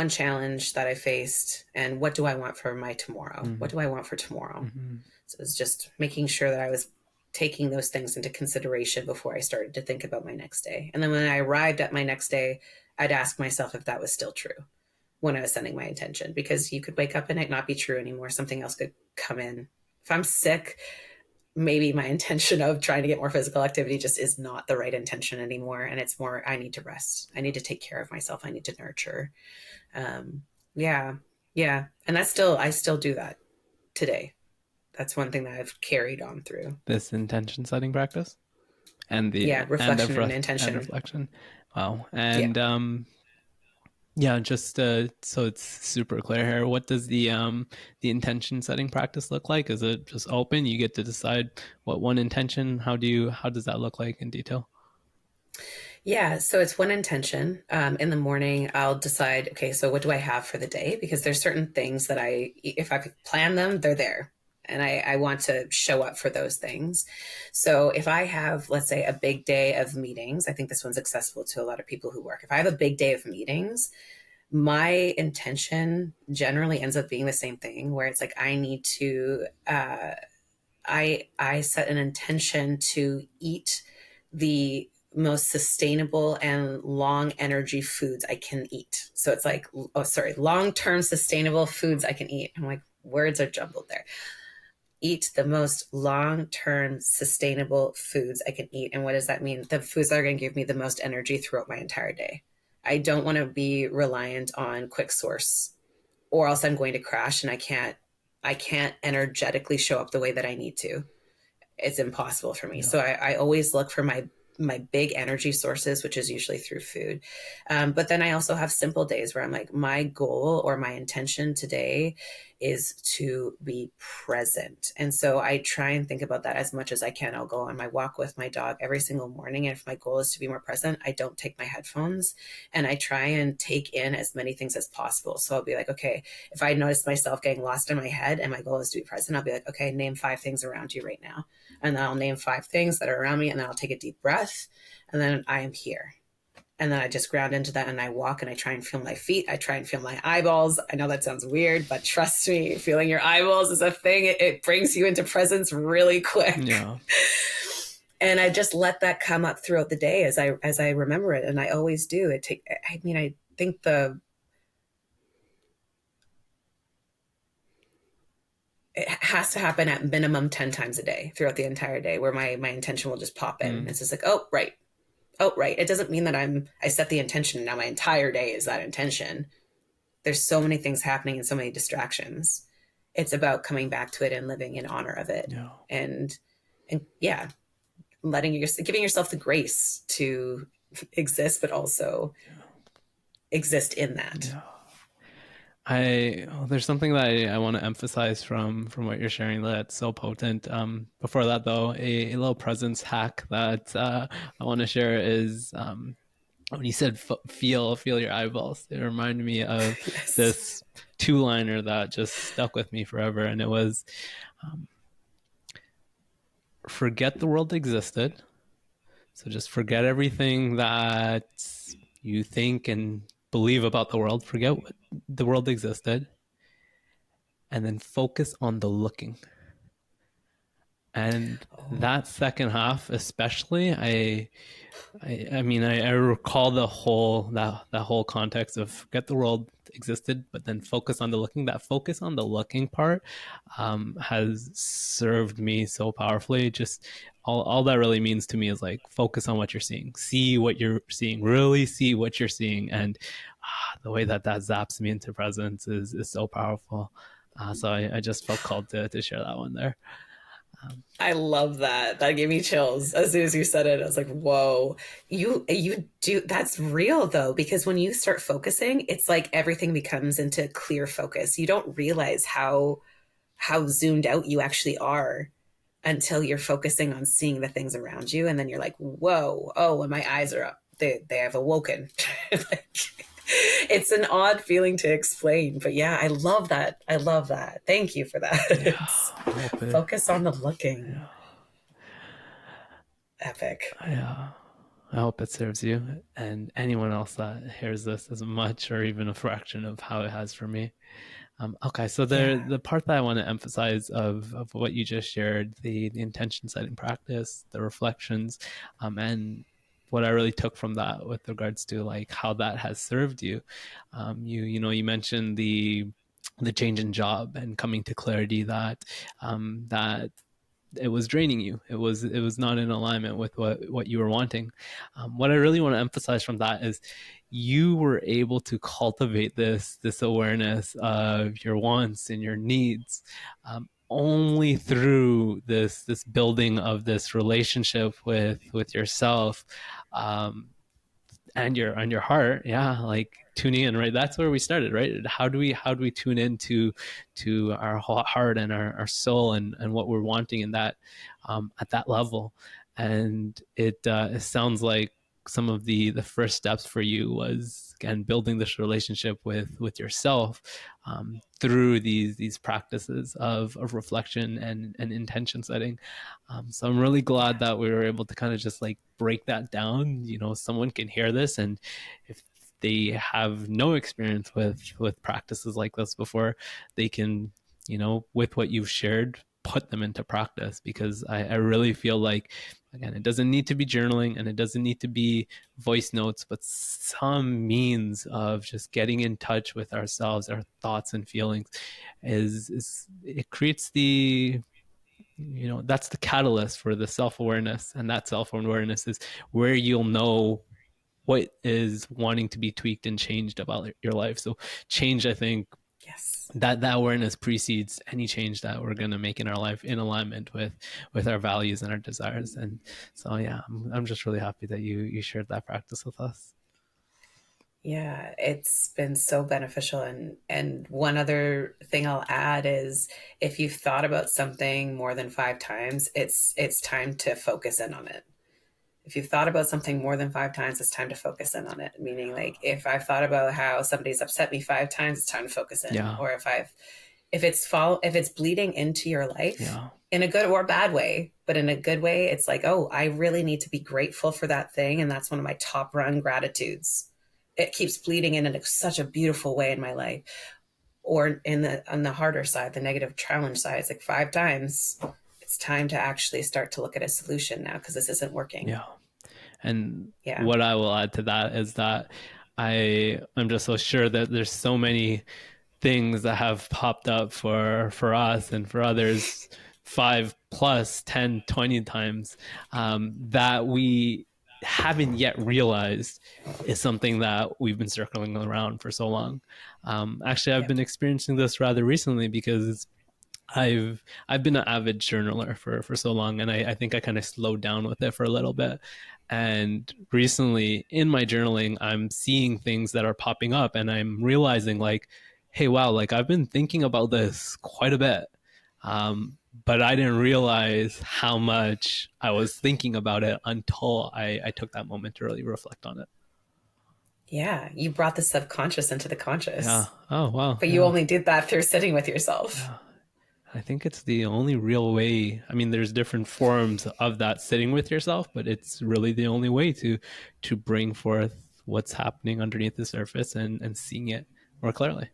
challenge that I faced, and what do I want for my tomorrow? Mm-hmm. What do I want for tomorrow? Mm-hmm. So it's just making sure that I was taking those things into consideration before I started to think about my next day. And then when I arrived at my next day, I'd ask myself if that was still true when I was setting my intention, because you could wake up and it not be true anymore. Something else could come in. If I'm sick, maybe my intention of trying to get more physical activity just is not the right intention anymore. And it's more, I need to rest. I need to take care of myself. I need to nurture. Yeah. And I still do that today. That's one thing that I've carried on through. This intention setting practice and the reflection and intention. And reflection. Wow. And just so it's super clear here, what does the intention setting practice look like? Is it just open? You get to decide what one intention, how does that look like in detail? Yeah, so it's one intention. In the morning, I'll decide, okay, so what do I have for the day? Because there's certain things that if I could plan them, they're there. And I want to show up for those things. So if I have, let's say, a big day of meetings, I think this one's accessible to a lot of people who work. If I have a big day of meetings, my intention generally ends up being the same thing, where it's like, I need to, I set an intention to eat the most sustainable and long energy foods I can eat. So it's like, long-term sustainable foods I can eat. I'm like, words are jumbled there. Eat the most long-term sustainable foods I can eat. And what does that mean? The foods that are going to give me the most energy throughout my entire day. I don't want to be reliant on quick source, or else I'm going to crash and I can't energetically show up the way that I need to. It's impossible for me. Yeah. So I always look for my big energy sources, which is usually through food. But then I also have simple days where I'm like, my goal or my intention today is to be present. And so I try and think about that as much as I can. I'll go on my walk with my dog every single morning. And if my goal is to be more present, I don't take my headphones and I try and take in as many things as possible. So I'll be like, okay, if I notice myself getting lost in my head and my goal is to be present, I'll be like, okay, name 5 things around you right now. And then I'll name 5 things that are around me, and then I'll take a deep breath, and then I am here. And then I just ground into that and I walk and I try and feel my feet. I try and feel my eyeballs. I know that sounds weird, but trust me, feeling your eyeballs is a thing. It brings you into presence really quick. Yeah. And I just let that come up throughout the day as I remember it. And I always do. I think it has to happen at minimum 10 times a day throughout the entire day, where my intention will just pop in. It's just like, oh, right. Oh, right. It doesn't mean that I set the intention. Now my entire day is that intention. There's so many things happening and so many distractions. It's about coming back to it and living in honor of it. Yeah. And yeah, giving yourself the grace to exist, but also exist in that. Yeah. There's something that I want to emphasize from what you're sharing that's so potent. Before that though, a little presence hack that I want to share is when you said feel your eyeballs. It reminded me of Yes. this two-liner that just stuck with me forever, and it was, forget the world existed. So just forget everything that you think and believe about the world. Forget what the world existed, and then focus on the looking. And that second half, especially, I mean, I recall the whole that whole context of forget the world existed, but then focus on the looking. That focus on the looking part has served me so powerfully. Just all that really means to me is like focus on what you're seeing, see what you're seeing, really see what you're seeing, and the way that zaps me into presence is so powerful. So I just felt called to share that one there. I love that. That gave me chills as soon as you said it. I was like, "Whoa, you do that's real though, because when you start focusing, it's like everything becomes into clear focus. You don't realize how zoomed out you actually are until you're focusing on seeing the things around you, and then you're like, "Whoa, oh, when my eyes are up, they have awoken." Like, it's an odd feeling to explain, but yeah, I love that. I love that. Thank you for that. Yeah, Focus on the looking. yeah. Epic. Yeah. I hope it serves you and anyone else that hears this as much or even a fraction of how it has for me. Okay, so the part that I want to emphasize of what you just shared, the intention setting practice, the reflections, and what I really took from that with regards to like how that has served you. You mentioned the change in job and coming to clarity that that it was draining you. It was not in alignment with what you were wanting. What I really want to emphasize from that is you were able to cultivate this awareness of your wants and your needs only through this building of this relationship with yourself. And your heart, yeah, like tuning in, right? That's where we started, right? How do we tune into to our heart and our soul and what we're wanting in that at that level. And it sounds like some of the first steps for you was again building this relationship with yourself through these practices of reflection and intention setting. So I'm really glad that we were able to kind of just like break that down. Someone can hear this, and if they have no experience with practices like this before, they can, with what you've shared, put them into practice, because I really feel like, again, it doesn't need to be journaling and it doesn't need to be voice notes, but some means of just getting in touch with ourselves, our thoughts and feelings is it creates that's the catalyst for the self-awareness. And that self-awareness is where you'll know what is wanting to be tweaked and changed about your life. So change, I think, Yes. that awareness precedes any change that we're going to make in our life in alignment with our values and our desires. And so yeah, I'm just really happy that you shared that practice with us. Yeah, it's been so beneficial. And one other thing I'll add is if you've thought about something more than 5 times, it's time to focus in on it. If you've thought about something more than 5 times, it's time to focus in on it. Meaning, like, if I've thought about how somebody's upset me 5 times, it's time to focus in. Yeah. Or if it's bleeding into your life, Yeah. in a good or bad way, but in a good way, it's like, oh, I really need to be grateful for that thing, and that's one of my top run gratitudes. It keeps bleeding in such a beautiful way in my life. Or on the harder side, the negative challenge side, it's like 5 times. It's time to actually start to look at a solution now because this isn't working. Yeah. And Yeah. what I will add to that is that I'm just so sure that there's so many things that have popped up for us and for others 5 plus 10, 20 times that we haven't yet realized is something that we've been circling around for so long. Actually, I've been experiencing this rather recently because I've been an avid journaler for so long, and I think I kind of slowed down with it for a little bit. And recently in my journaling, I'm seeing things that are popping up, and I'm realizing like, hey, wow, like I've been thinking about this quite a bit. But I didn't realize how much I was thinking about it until I took that moment to really reflect on it. Yeah, you brought the subconscious into the conscious. Yeah. Oh, wow. But you only did that through sitting with yourself. Yeah. I think it's the only real way. I mean, there's different forms of that sitting with yourself, but it's really the only way to bring forth what's happening underneath the surface and seeing it more clearly.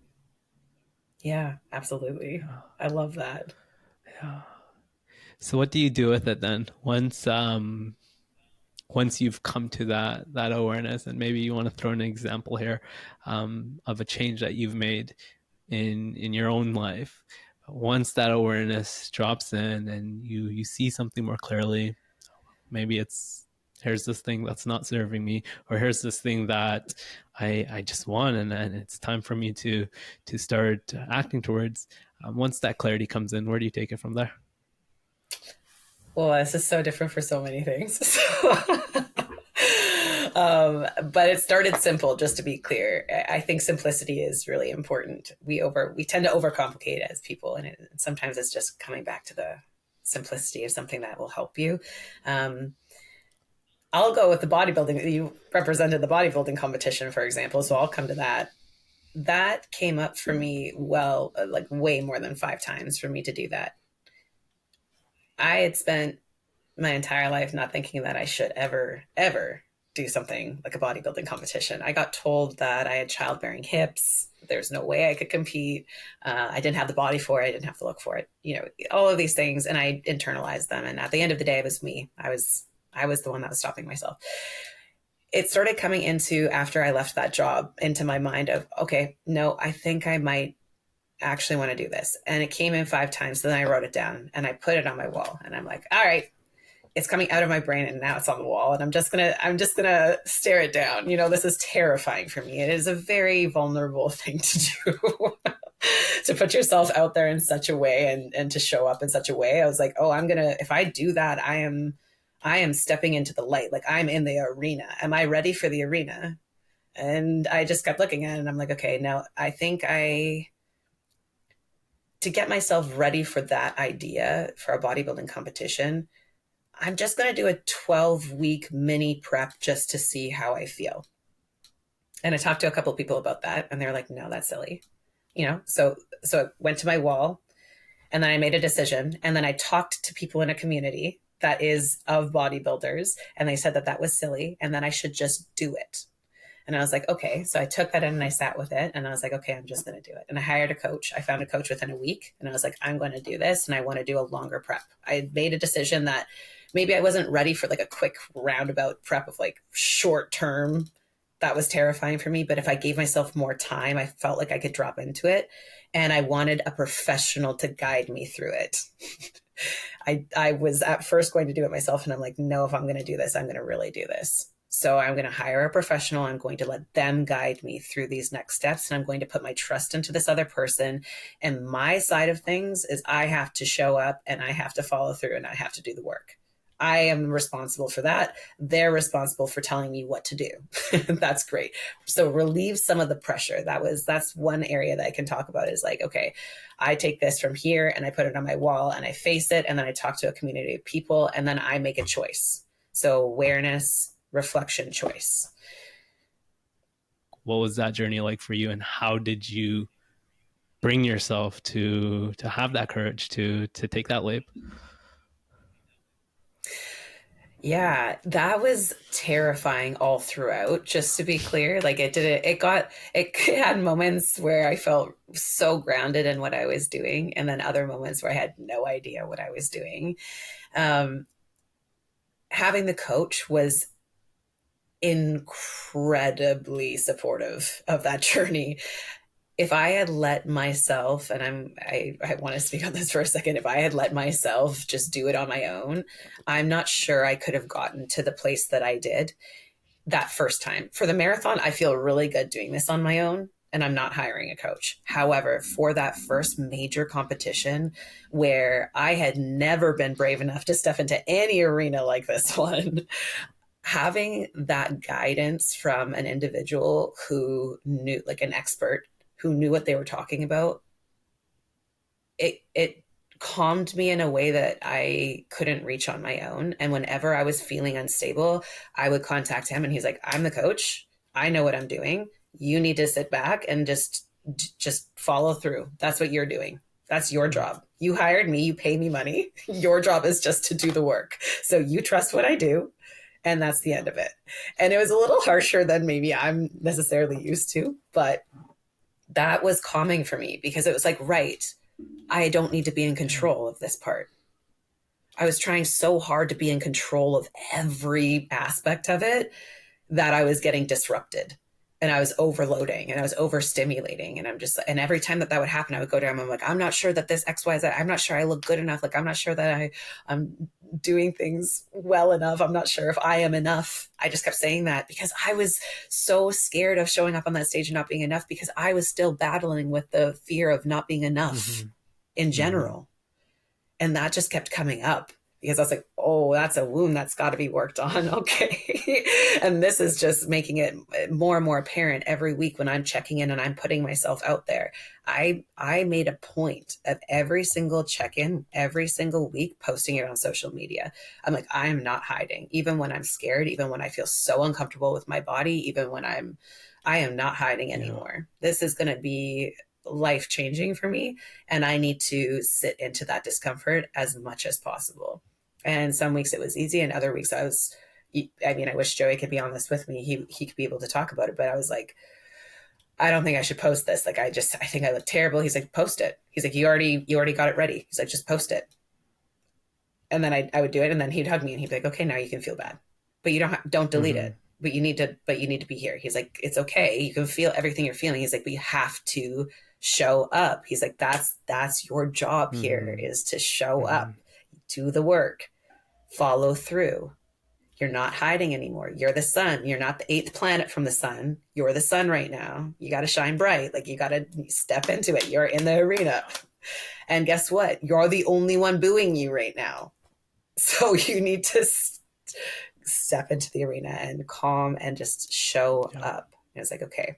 Yeah, absolutely. Yeah. I love that. Yeah. So what do you do with it then? Once you've come to that awareness, and maybe you want to throw an example here of a change that you've made in your own life. Once that awareness drops in and you see something more clearly, maybe it's here's this thing that's not serving me, or here's this thing that I just want, and it's time for me to start acting towards. Once that clarity comes in, where do you take it from there? Well, this is so different for so many things. But it started simple, just to be clear. I think simplicity is really important. We tend to overcomplicate it as people, and sometimes it's just coming back to the simplicity of something that will help you. I'll go with the bodybuilding. You represented the bodybuilding competition, for example, so I'll come to that. That came up for me, well, like way more than 5 times for me to do that. I had spent my entire life not thinking that I should ever do something like a bodybuilding competition. I got told that I had childbearing hips. There's no way I could compete. I didn't have the body for it. I didn't have to look for it. All of these things, and I internalized them. And at the end of the day, it was me. I was the one that was stopping myself. It started coming into, after I left that job, into my mind of, okay, no, I think I might actually want to do this. And it came in 5 times. So then I wrote it down and I put it on my wall, and I'm like, all right, it's coming out of my brain and now it's on the wall, and I'm just gonna stare it down. This is terrifying for me. It is a very vulnerable thing to do. To put yourself out there in such a way and to show up in such a way. I was like, oh, if I do that, I am stepping into the light. Like, I'm in the arena. Am I ready for the arena? And I just kept looking at it, and I'm like, okay, now I think to get myself ready for that idea for a bodybuilding competition, I'm just going to do a 12-week mini prep just to see how I feel. And I talked to a couple of people about that, and they're like, no, that's silly. So I went to my wall, and then I made a decision. And then I talked to people in a community that is of bodybuilders, and they said that was silly and that I should just do it. And I was like, okay. So I took that in and I sat with it, and I was like, okay, I'm just going to do it. And I hired a coach. I found a coach within a week, and I was like, I'm going to do this, and I want to do a longer prep. I made a decision that maybe I wasn't ready for like a quick roundabout prep of like short term. That was terrifying for me. But if I gave myself more time, I felt like I could drop into it. And I wanted a professional to guide me through it. I was at first going to do it myself, and I'm like, no, if I'm going to do this, I'm going to really do this. So I'm going to hire a professional. I'm going to let them guide me through these next steps. And I'm going to put my trust into this other person. And my side of things is I have to show up and I have to follow through and I have to do the work. I am responsible for that. They're responsible for telling me what to do. That's great. So relieve some of the pressure. That's one area that I can talk about is like, okay, I take this from here and I put it on my wall and I face it. And then I talk to a community of people and then I make a choice. So awareness, reflection, choice. What was that journey like for you, and how did you bring yourself to have that courage to take that leap? Yeah, that was terrifying all throughout, just to be clear. Like it had moments where I felt so grounded in what I was doing, and then other moments where I had no idea what I was doing. Having the coach was incredibly supportive of that journey. If I had let myself, and I want to speak on this for a second, if I had let myself just do it on my own, I'm not sure I could have gotten to the place that I did that first time. For the marathon, I feel really good doing this on my own, and I'm not hiring a coach. However, for that first major competition where I had never been brave enough to step into any arena like this one, having that guidance from an individual who knew, like an expert, who knew what they were talking about, it calmed me in a way that I couldn't reach on my own. And whenever I was feeling unstable, I would contact him and he's like, I'm the coach. I know what I'm doing. You need to sit back and just follow through. That's what you're doing. That's your job. You hired me. You pay me money. Your job is just to do the work. So you trust what I do. And that's the end of it. And it was a little harsher than maybe I'm necessarily used to, but that was calming for me because it was like, right, I don't need to be in control of this part. I was trying so hard to be in control of every aspect of it that I was getting disrupted and I was overloading and I was overstimulating. And every time that would happen, I would go down. I'm like, I'm not sure that this X, Y, Z, I'm not sure I look good enough. Like, I'm not sure that I'm doing things well enough. I'm not sure if I am enough. I just kept saying that because I was so scared of showing up on that stage and not being enough because I was still battling with the fear of not being enough in general. And that just kept coming up because I was like, oh, that's a wound that's got to be worked on. Okay. And this is just making it more and more apparent every week when I'm checking in and I'm putting myself out there. I made a point of every single check-in, every single week, posting it on social media. I'm like, I am not hiding, even when I'm scared, even when I feel so uncomfortable with my body, even when I am not hiding anymore. Yeah. This is going to be life-changing for me, and I need to sit into that discomfort as much as possible. And some weeks it was easy, and other weeks I wish Joey could be on this with me. He could be able to talk about it, but I was like, I don't think I should post this. Like, I think I look terrible. He's like, post it. He's like, you already got it ready. He's like, just post it. And then I would do it, and then he'd hug me and he'd be like, okay, now you can feel bad, but you don't delete it. But you need to be here. He's like, it's okay. You can feel everything you're feeling. He's like, but you have to show up. He's like, that's your job here, is to show up, do the work, follow through. You're not hiding anymore. You're the sun. You're not the 8th planet from the sun. You're the sun right now. You got to shine bright. Like, you got to step into it. You're in the arena. And guess what? You're the only one booing you right now. So you need to step into the arena and calm and just show up. And it's like, okay.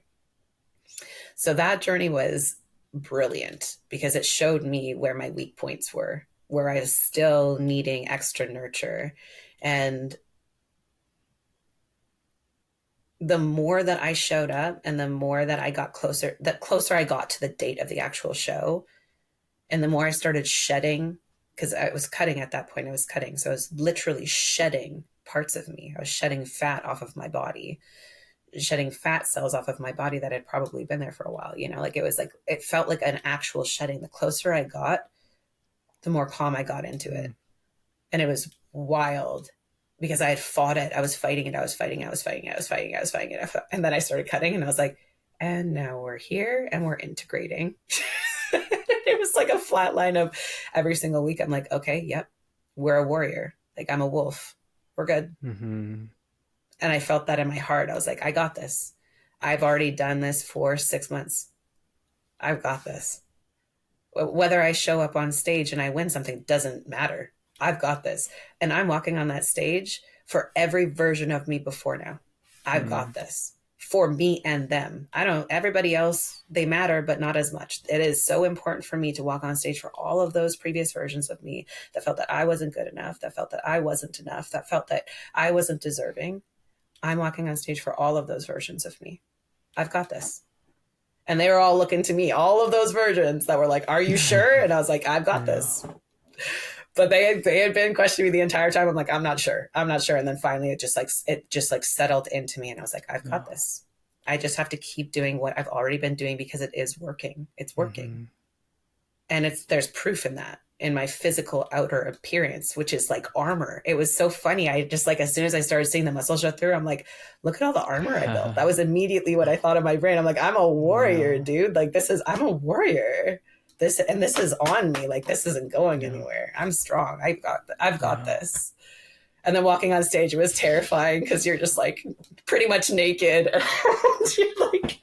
So that journey was brilliant because it showed me where my weak points were, where I was still needing extra nurture. And the more that I showed up and the more that I got closer, the closer I got to the date of the actual show, and the more I started shedding, because I was cutting at that point, I was cutting. So I was literally shedding parts of me. I was shedding fat off of my body, shedding fat cells off of my body that had probably been there for a while. Like it felt like an actual shedding. The closer I got, the more calm I got into it. And it was wild because I had fought it. I was fighting it. And then I started cutting and I was like, and now we're here and we're integrating. It was like a flat line of every single week. I'm like, okay, yep, we're a warrior. Like, I'm a wolf. We're good. And I felt that in my heart. I was like, I got this. I've already done this for 6 months. I've got this. Whether I show up on stage and I win something doesn't matter. I've got this. And I'm walking on that stage for every version of me before now. I've got this for me and them. I don't, everybody else, they matter, but not as much. It is so important for me to walk on stage for all of those previous versions of me that felt that I wasn't good enough, that felt that I wasn't enough, that felt that I wasn't deserving. I'm walking on stage for all of those versions of me. I've got this. And they were all looking to me, all of those versions that were like, are you sure? And I was like, I've got this. But they had been questioning me the entire time. I'm like, I'm not sure. I'm not sure. And then finally it just like settled into me. And I was like, I've got this. I just have to keep doing what I've already been doing because it is working. It's working. And there's proof in that, in my physical outer appearance, which is like armor. It was so funny. I just like, as soon as I started seeing the muscles show through, I'm like, look at all the armor I built. That was immediately what I thought in my brain. I'm like, I'm a warrior, dude. Like I'm a warrior. This is on me. Like, this isn't going anywhere. I'm strong. I've got this. And then walking on stage, it was terrifying because you're just like pretty much naked. You're like,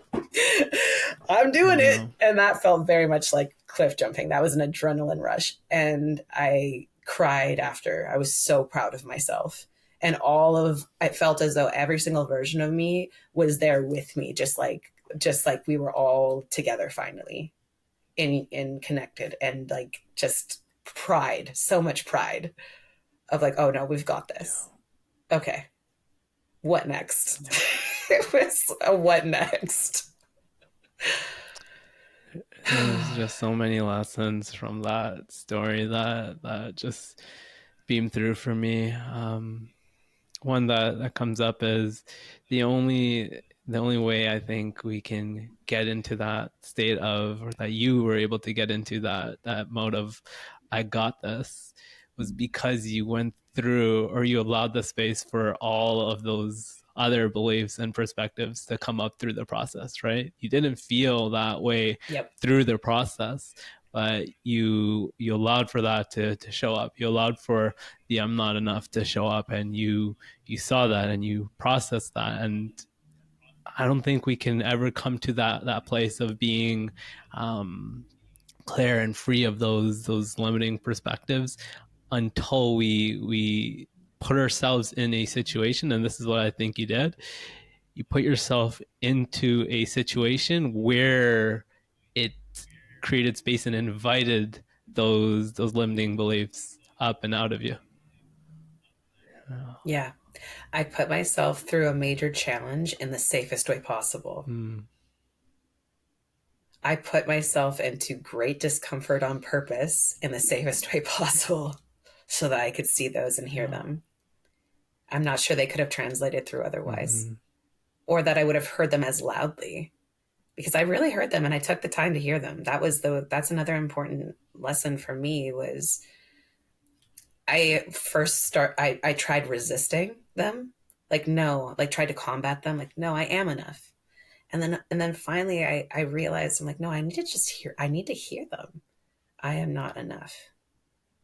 I'm doing it. And that felt very much like cliff jumping. That was an adrenaline rush. And I cried after. I was so proud of myself. And I felt as though every single version of me was there with me, just like we were all together finally in connected, and like just pride, so much pride of like, oh no, we've got this. Okay. What next? It was a what next? There's just so many lessons from that story that just beamed through for me. One that comes up is the only way I think we can get into that state of, or that you were able to get into that mode of, I got this, was because you went through, or you allowed the space for all of those other beliefs and perspectives to come up through the process, right? You didn't feel that way through the process, but you allowed for that to show up. You allowed for the I'm not enough to show up, and you saw that and you processed that. And I don't think we can ever come to that place of being clear and free of those limiting perspectives until we put ourselves in a situation. And this is what I think you did. You put yourself into a situation where it created space and invited those limiting beliefs up and out of you. Yeah. I put myself through a major challenge in the safest way possible. I put myself into great discomfort on purpose in the safest way possible so that I could see those and hear them. I'm not sure they could have translated through otherwise, or that I would have heard them as loudly, because I really heard them and I took the time to hear them. That's another important lesson for me. Was I tried resisting them. Like, no, like tried to combat them. Like, no, I am enough. And then finally I realized, I'm like, no, I need to hear them. I am not enough.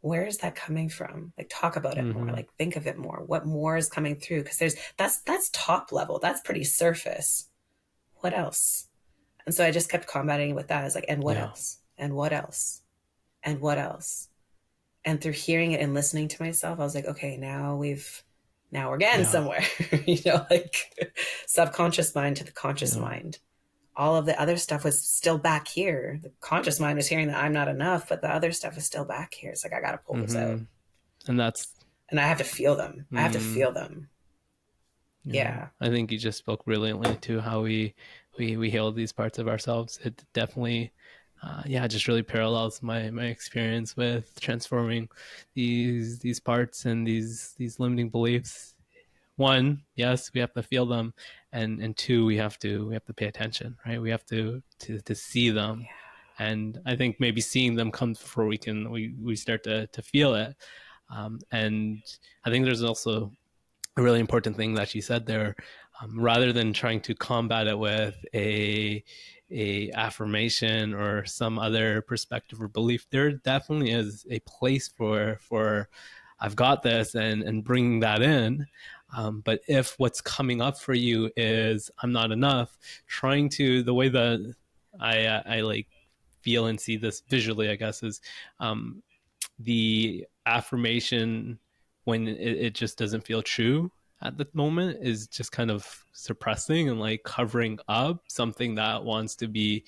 Where is that coming from? Like, talk about it more, like think of it more. What more is coming through? Because that's top level. That's pretty surface. What else? And so I just kept combating with that. I was like, and what else? And what else? And what else? And through hearing it and listening to myself, I was like, okay, now we're getting somewhere, like subconscious mind to the conscious mind. All of the other stuff was still back here. The conscious mind was hearing that I'm not enough, but the other stuff is still back here. It's like, I got to pull this out. And I have to feel them. I have to feel them. Yeah. I think you just spoke brilliantly to how we heal these parts of ourselves. It definitely, just really parallels my experience with transforming these parts and these limiting beliefs. One, yes, we have to feel them, and two, we have to pay attention, right? We have to see them, and I think maybe seeing them comes before we start to feel it. And I think there's also a really important thing that you said there. Rather than trying to combat it with a affirmation or some other perspective or belief, there definitely is a place for I've got this, and bringing that in. But if what's coming up for you is I'm not enough, trying to, the way that I like feel and see this visually, I guess, is the affirmation when it just doesn't feel true at the moment is just kind of suppressing and like covering up something that wants to be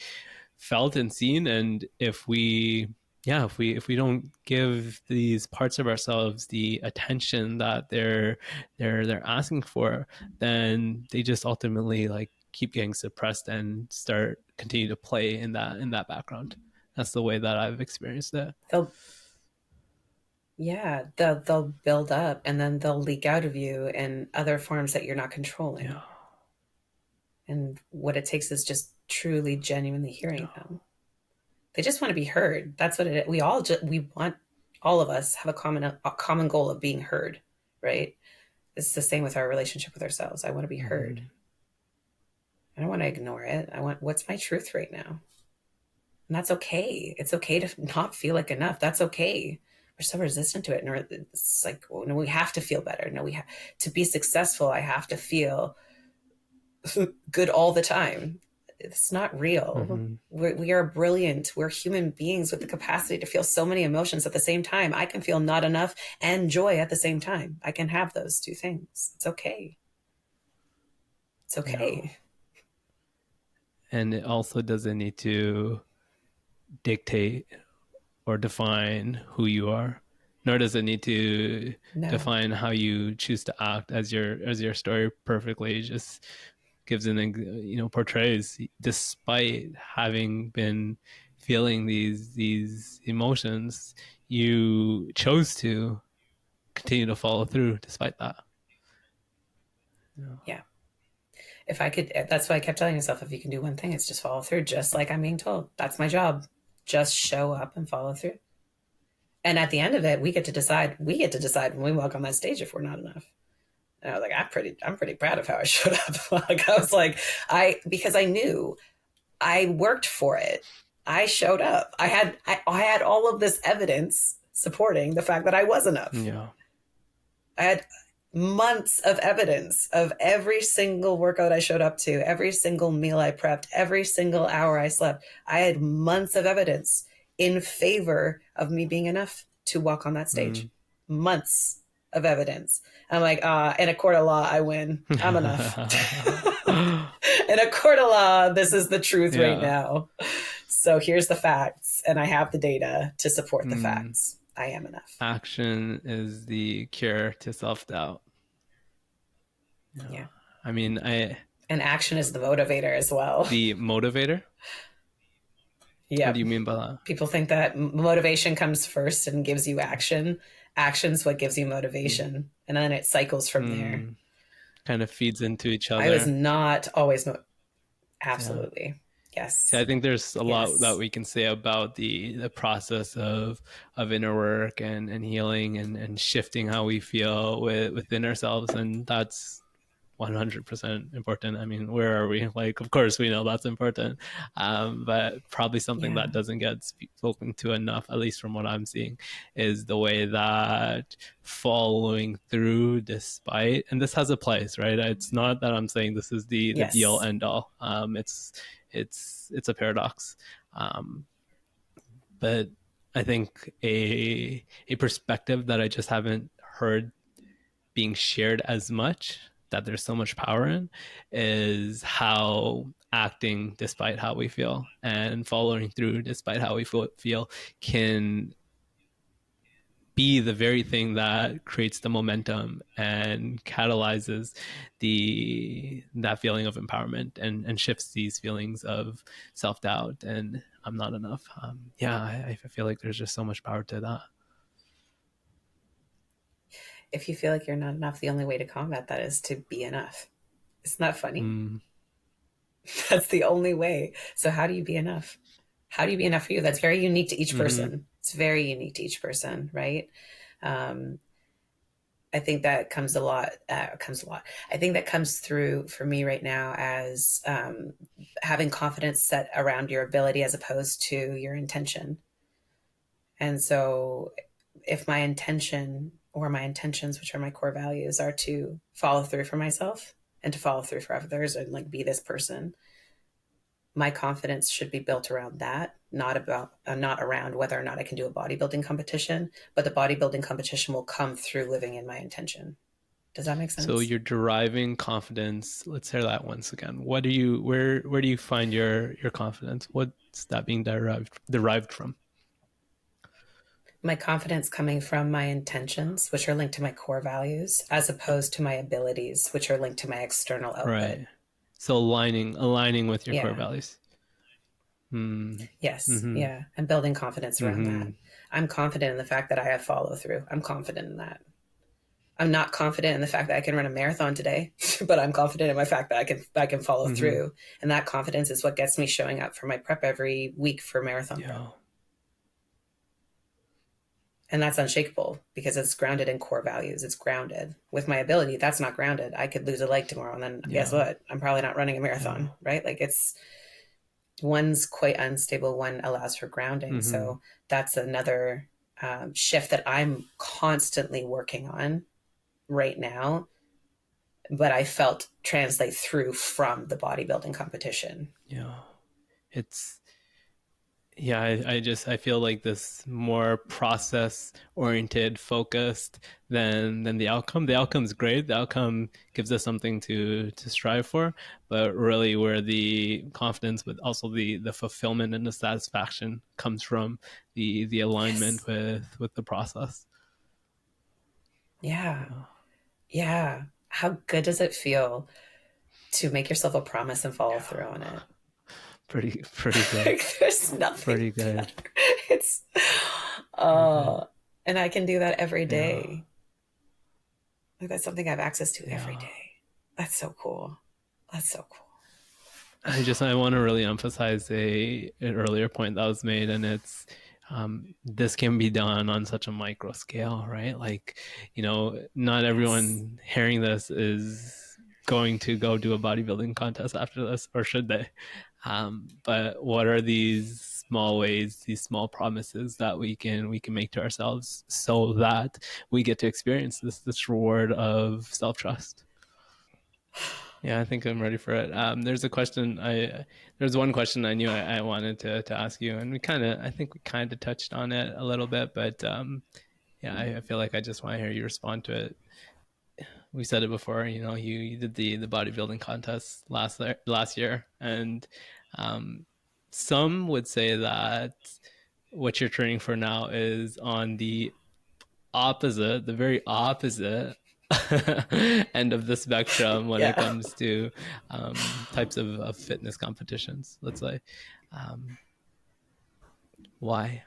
felt and seen. And if we, yeah, if we don't give these parts of ourselves the attention that they're asking for, then they just ultimately like keep getting suppressed and start continue to play in that background. That's the way that I've experienced it. They'll Yeah, they'll build up and then they'll leak out of you in other forms that you're not controlling. Yeah. And what it takes is just truly, genuinely hearing Yeah. them. They just want to be heard. That's what it is. We want, all of us have a common goal of being heard, right? It's the same with our relationship with ourselves. I want to be heard. I don't want to ignore it. I want, what's my truth right now? And that's okay. It's okay to not feel like enough. That's okay. We're so resistant to it. And it's like, well, no, we have to feel better. No, to be successful, I have to feel good all the time. It's not real. We are brilliant. We're human beings with the capacity to feel so many emotions at the same time. I can feel not enough and joy at the same time. I can have those two things. It's okay. It's okay. And it also doesn't need to dictate or define who you are, nor does it need to define how you choose to act, as your story perfectly just gives an portrays. Despite having been feeling these emotions, you chose to continue to follow through despite that. Yeah. If I could, that's why I kept telling myself, if you can do one thing, it's just follow through, just like I'm being told. That's my job. Just show up and follow through. And at the end of it, we get to decide when we walk on that stage if we're not enough. And I was like, I'm pretty proud of how I showed up. Like, I was like, because I knew I worked for it. I showed up. I had all of this evidence supporting the fact that I was enough. Yeah. I had months of evidence of every single workout I showed up to, every single meal I prepped, every single hour I slept. I had months of evidence in favor of me being enough to walk on that stage. Months of evidence. I'm like, in a court of law, I win. I'm enough. In a court of law, this is the truth right now. So here's the facts, and I have the data to support the facts. I am enough. Action is the cure to self-doubt. Yeah. I mean, and action is the motivator as well. The motivator? Yeah. What do you mean by that? People think that motivation comes first and gives you action. Action's what gives you motivation. And then it cycles from there. Kind of feeds into each other. I was not always absolutely. Yeah. Yes. See, I think there's a lot that we can say about the process of inner work and healing and shifting how we feel within ourselves. And that's 100% important. I mean, where are we? Like, of course we know that's important, but probably something that doesn't get spoken to enough, at least from what I'm seeing, is the way that following through despite, and this has a place, right? It's not that I'm saying this is the be all end all. It's a paradox, but I think a perspective that I just haven't heard being shared as much, that there's so much power in, is how acting despite how we feel and following through despite how we feel can be the very thing that creates the momentum and catalyzes that feeling of empowerment and shifts these feelings of self-doubt and I'm not enough. I feel like there's just so much power to that. If you feel like you're not enough, the only way to combat that is to be enough. Isn't that funny? That's the only way. So how do you be enough? How do you be enough for you? That's very unique to each person. It's very unique to each person, right? I think that comes a lot. I think that comes through for me right now as having confidence set around your ability as opposed to your intention. And so if my intention or my intentions, which are my core values, are to follow through for myself and to follow through for others and like be this person, my confidence should be built around that, not around whether or not I can do a bodybuilding competition, but the bodybuilding competition will come through living in my intention. Does that make sense? So you're deriving confidence. Let's hear that once again. What do you where do you find your confidence? What's that being derived from? My confidence coming from my intentions, which are linked to my core values, as opposed to my abilities, which are linked to my external output. Right. So aligning with your core Yeah. values. Yes. Mm-hmm. Yeah. And building confidence around Mm-hmm. that. I'm confident in the fact that I have follow through. I'm confident in that. I'm not confident in the fact that I can run a marathon today, but I'm confident in my fact that I can follow Mm-hmm. through. And that confidence is what gets me showing up for my prep every week for marathon Yeah. prep. And that's unshakable because it's grounded in core values. It's grounded. With my ability, that's not grounded. I could lose a leg tomorrow, and then guess what? I'm probably not running a marathon, right? Like it's one's quite unstable, one allows for grounding. So that's another shift that I'm constantly working on right now, but I felt translate through from the bodybuilding competition. Yeah. I feel like this more process oriented, focused than the outcome. The outcome's great. The outcome gives us something to strive for, but really where the confidence, but also the fulfillment and the satisfaction comes from the alignment with the process. Yeah. How good does it feel to make yourself a promise and follow through on it? Pretty good. Like, there's nothing Pretty good. better. It's and I can do that every day. Like that's something I have access to every day. That's so cool. That's so cool. I want to really emphasize an earlier point that was made, and it's this can be done on such a micro scale, right? Like, not everyone hearing this is going to go do a bodybuilding contest after this, or should they? But what are these small ways, these small promises that we can make to ourselves so that we get to experience this reward of self-trust? Yeah, I think I'm ready for it. There's one question I knew I wanted to ask you, and I think we kind of touched on it a little bit, but I feel like I just want to hear you respond to it. We said it before, you did the bodybuilding contest last year, and some would say that what you're training for now is on the very opposite end of the spectrum when it comes to types of fitness competitions, let's say. Why?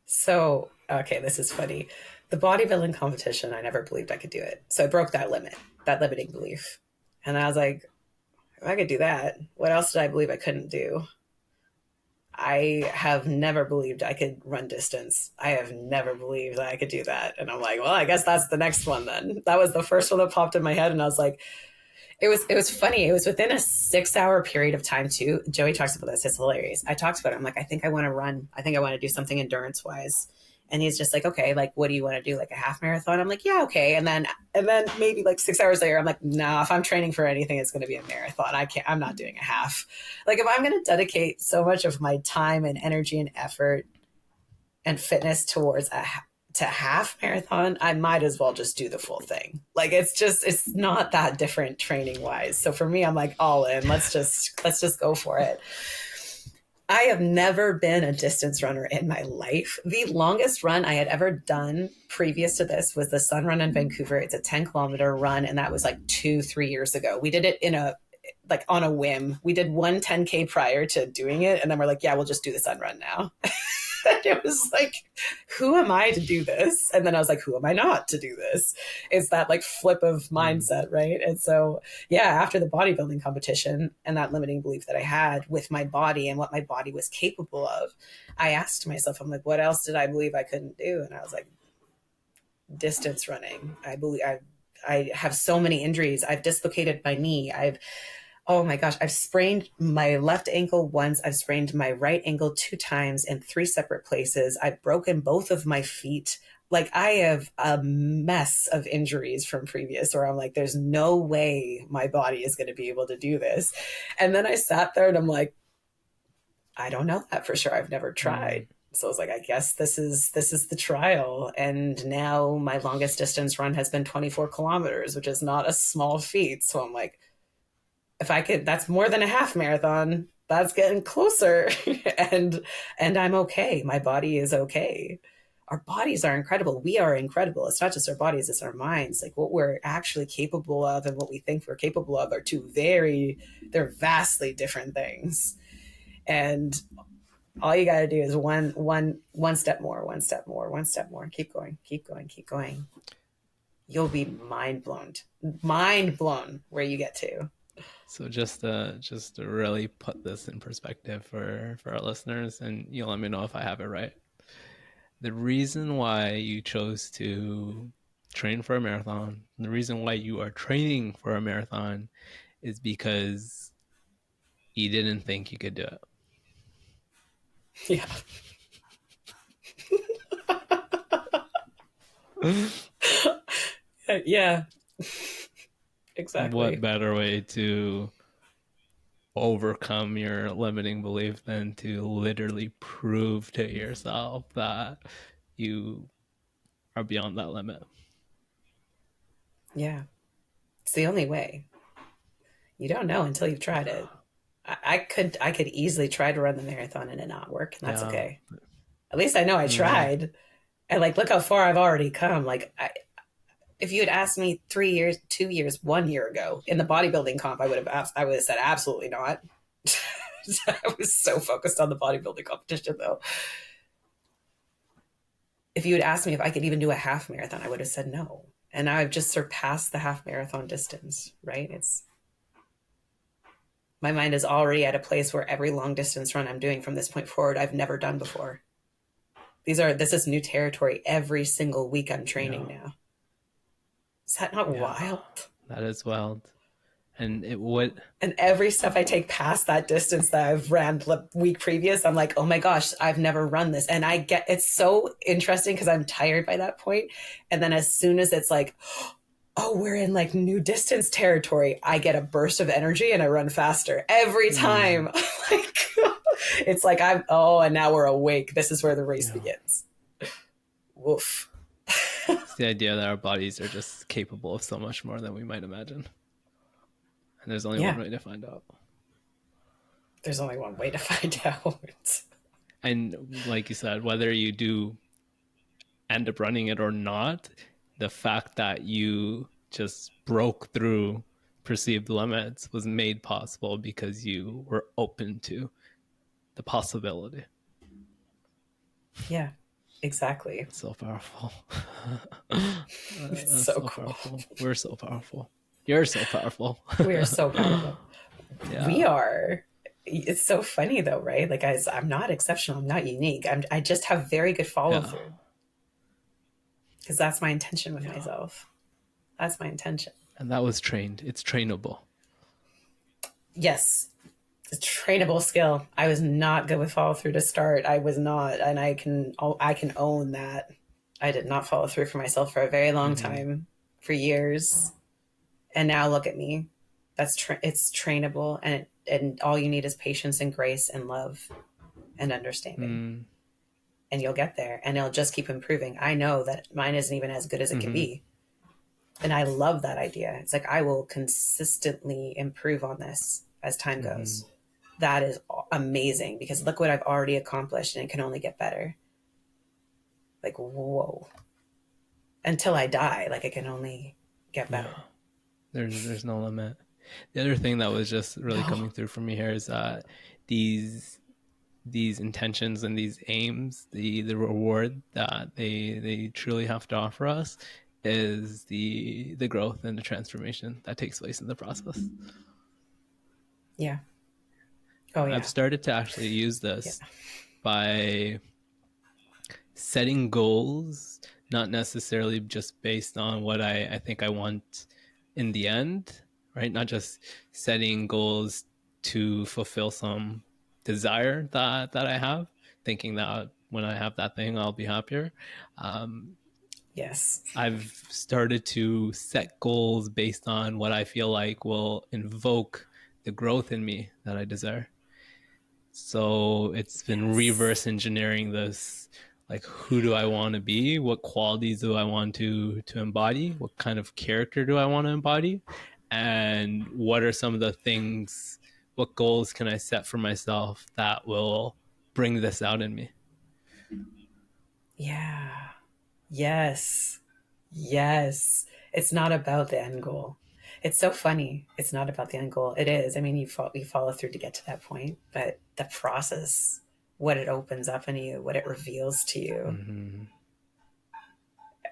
So, okay, this is funny. The bodybuilding competition, I never believed I could do it. So I broke that limiting belief. And I was like, if I could do that, what else did I believe I couldn't do? I have never believed I could run distance. I have never believed that I could do that. And I'm like, well, I guess that's the next one then. That was the first one that popped in my head. And I was like, it was funny. It was within a 6-hour period of time too. Joey talks about this. It's hilarious. I talked about it. I'm like, I think I want to run. I think I want to do something endurance wise. And he's just like, okay, like, what do you want to do? Like a half marathon? I'm like, yeah, okay. And then maybe like 6 hours later, I'm like, nah, if I'm training for anything, it's going to be a marathon. I'm not doing a half. Like if I'm going to dedicate so much of my time and energy and effort and fitness towards to half marathon, I might as well just do the full thing. Like it's not that different training wise. So for me, I'm like all in. Let's just go for it. I have never been a distance runner in my life. The longest run I had ever done previous to this was the Sun Run in Vancouver. It's a 10-kilometer run, and that was like 2-3 years ago. We did it on a whim. We did one 10K prior to doing it, and then we're like, yeah, we'll just do the Sun Run now. And it was like, who am I to do this? And then I was like, who am I not to do this? It's that like flip of mindset, right? And so, yeah, after the bodybuilding competition and that limiting belief that I had with my body and what my body was capable of, I asked myself, I'm like, what else did I believe I couldn't do? And I was like, distance running. I have so many injuries. I've dislocated my knee. Oh my gosh, I've sprained my left ankle once. I've sprained my right ankle 2 times in 3 separate places. I've broken both of my feet. Like I have a mess of injuries from previous where I'm like, there's no way my body is going to be able to do this. And then I sat there and I'm like, I don't know that for sure. I've never tried. So I was like, I guess this is the trial. And now my longest distance run has been 24 kilometers, which is not a small feat. So I'm like, if I could, that's more than a half marathon. That's getting closer. and I'm okay. My body is okay. Our bodies are incredible. We are incredible. It's not just our bodies, it's our minds. Like what we're actually capable of and what we think we're capable of are they're vastly different things. And all you got to do is one step more, one step more, one step more. Keep going, keep going, keep going. You'll be mind blown where you get to. So just to really put this in perspective for our listeners, and you'll let me know if I have it right. The reason why you chose to train for a marathon, the reason why you are training for a marathon is because you didn't think you could do it. Yeah. Yeah. Exactly. What better way to overcome your limiting belief than to literally prove to yourself that you are beyond that limit? Yeah. It's the only way. You don't know until you've tried it. I could easily try to run the marathon and it not work, and that's okay. At least I know I tried. And like, look how far I've already come. Like, if you had asked me 3 years, 2 years, 1 year ago in the bodybuilding comp, I would have said absolutely not. I was so focused on the bodybuilding competition, though. If you had asked me if I could even do a half marathon, I would have said no. And now I've just surpassed the half marathon distance, right? My mind is already at a place where every long distance run I'm doing from this point forward, I've never done before. This is new territory. Every single week I'm training now. Is that not wild? That is wild. And and every step I take past that distance that I've ran the week previous, I'm like, oh my gosh, I've never run this. And it's so interesting because I'm tired by that point. And then as soon as it's like, oh, we're in like new distance territory, I get a burst of energy and I run faster every time. Like, it's like and now we're awake. This is where the race begins. Woof. It's the idea that our bodies are just capable of so much more than we might imagine. And there's only one way to find out. There's only one way to find out. And like you said, whether you do end up running it or not, the fact that you just broke through perceived limits was made possible because you were open to the possibility. Yeah, exactly. It's so powerful. It's so cool. Powerful. We're so powerful. You're so powerful. We are so powerful. Yeah. We are. It's so funny though, right? Like I'm not exceptional. I'm not unique. I just have very good follow through. Because that's my intention with myself. That's my intention. And that was trained. It's trainable. Yes. It's a trainable skill. I was not good with follow through to start. I was not. And I can own that. I did not follow through for myself for a very long time, for years. And now look at me. It's trainable. And all you need is patience and grace and love and understanding. And you'll get there and it'll just keep improving. I know that mine isn't even as good as it can be. And I love that idea. It's like, I will consistently improve on this as time goes. That is amazing because look what I've already accomplished and it can only get better. Like, whoa. Until I die, like it can only get better. There's no limit. The other thing that was just really coming through for me here is that these intentions and these aims, the reward that they truly have to offer us is the growth and the transformation that takes place in the process. Yeah. Oh yeah. I've started to actually use this by setting goals, not necessarily just based on what I think I want in the end, right? Not just setting goals to fulfill some desire that I have, thinking that when I have that thing, I'll be happier. Yes. I've started to set goals based on what I feel like will invoke the growth in me that I desire. So it's been Yes. reverse engineering this, like, who do I want to be? What qualities do I want to embody? What kind of character do I want to embody? And what are some of the things, what goals can I set for myself that will bring this out in me? Yeah. Yes. Yes. It's not about the end goal. It's so funny. It's not about the end goal. It is. I mean, you follow through to get to that point, but the process, what it opens up in you, what it reveals to you. Mm-hmm.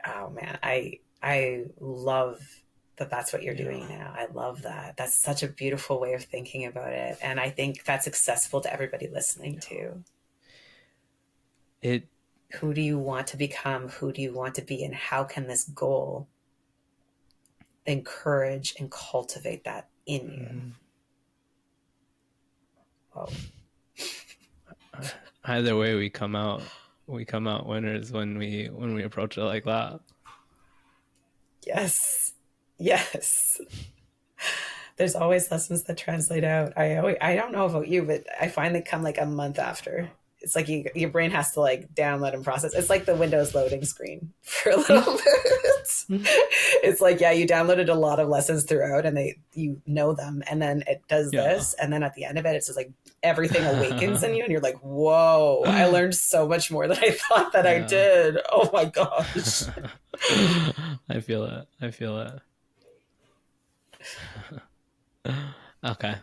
Oh man, I love that that's what you're Yeah. doing now. I love that. That's such a beautiful way of thinking about it, and I think that's accessible to everybody listening too. It, Who do you want to become? Who do you want to be? And how can this goal encourage and cultivate that in you? mm-hmm. Oh, Either way, we come out winners when we approach it like that. yes. Yes. There's always lessons that translate out. I don't know about you, but I find they come like a month after. It's like your brain has to like download and process. It's like the Windows loading screen for a little bit. It's like, yeah, you downloaded a lot of lessons throughout and you know them. And then it does Yeah. this. And then at the end of it, it's just like everything awakens in you. And you're like, whoa, I learned so much more than I thought that I did. Oh my gosh. I feel it. I feel it. Okay.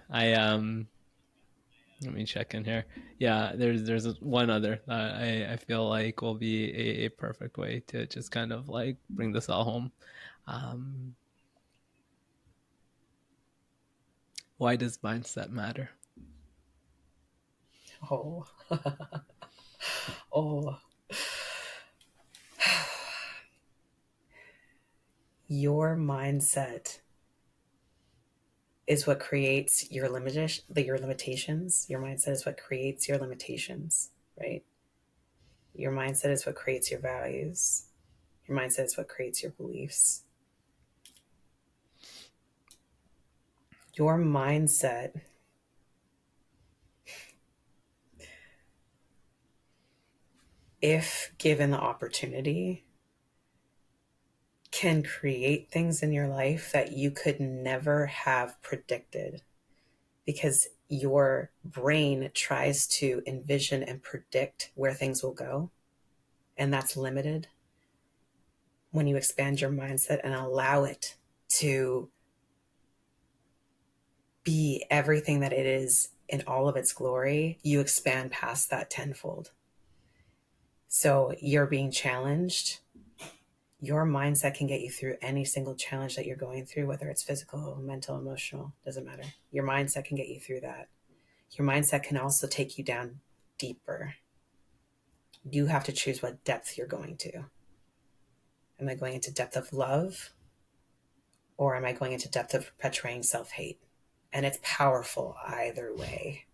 Let me check in here. Yeah, there's one other that I feel like will be a perfect way to just kind of like bring this all home. Um, why does mindset matter? Oh. Oh. Your mindset is what creates your limitations. Your mindset is what creates your limitations, right? Your mindset is what creates your values. Your mindset is what creates your beliefs. Your mindset if given the opportunity can create things in your life that you could never have predicted because your brain tries to envision and predict where things will go, and that's limited. When you expand your mindset and allow it to be everything that it is in all of its glory, you expand past that tenfold. So you're being challenged. Your mindset can get you through any single challenge that you're going through, whether it's physical, mental, emotional, doesn't matter. Your mindset can get you through that. Your mindset can also take you down deeper. You have to choose what depth you're going to. Am I going into depth of love? Or am I going into depth of perpetuating self-hate? And it's powerful either way.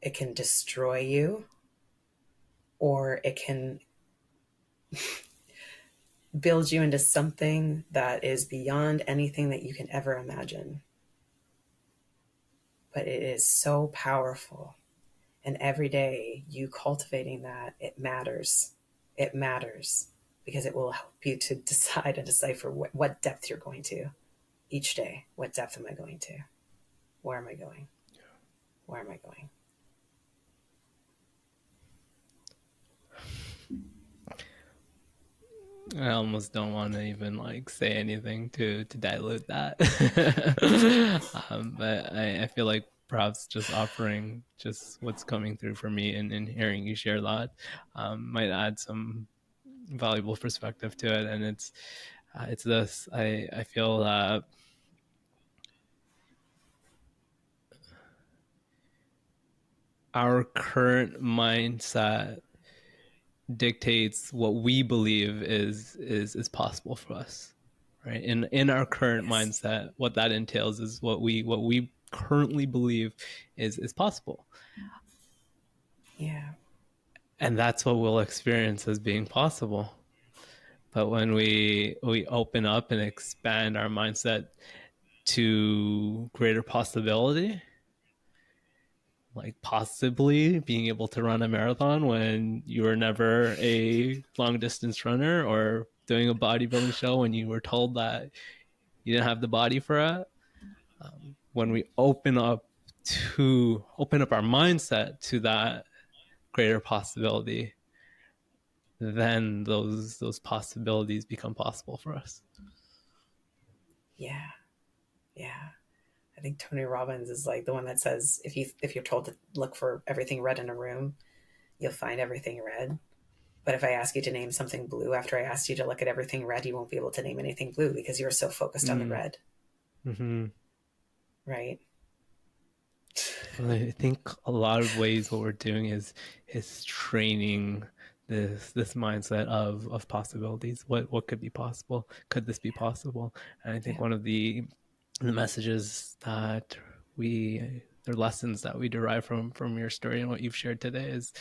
It can destroy you, or it can build you into something that is beyond anything that you can ever imagine. But it is so powerful. And every day you cultivating that, it matters. It matters because it will help you to decide and decipher what depth you're going to each day. What depth am I going to? Where am I going? Where am I going? I almost don't want to even like say anything to dilute that. But I feel like perhaps just offering just what's coming through for me and hearing you share that might add some valuable perspective to it. And it's this. I feel that our current mindset dictates what we believe is possible for us, right? In our current mindset, what that entails is what we currently believe is possible. Yeah. And that's what we'll experience as being possible. But when we open up and expand our mindset to greater possibility, like possibly being able to run a marathon when you were never a long distance runner, or doing a bodybuilding show when you were told that you didn't have the body for it. When we open up our mindset to that greater possibility, then those possibilities become possible for us. Yeah. Yeah. I think Tony Robbins is like the one that says if you're told to look for everything red in a room, you'll find everything red. But if I ask you to name something blue after I asked you to look at everything red, you won't be able to name anything blue because you're so focused on the red. Mm-hmm. Right. I think a lot of ways what we're doing is training this mindset of possibilities. What could be possible? Could this be possible? And I think one of the messages that the lessons that we derive from your story and what you've shared today is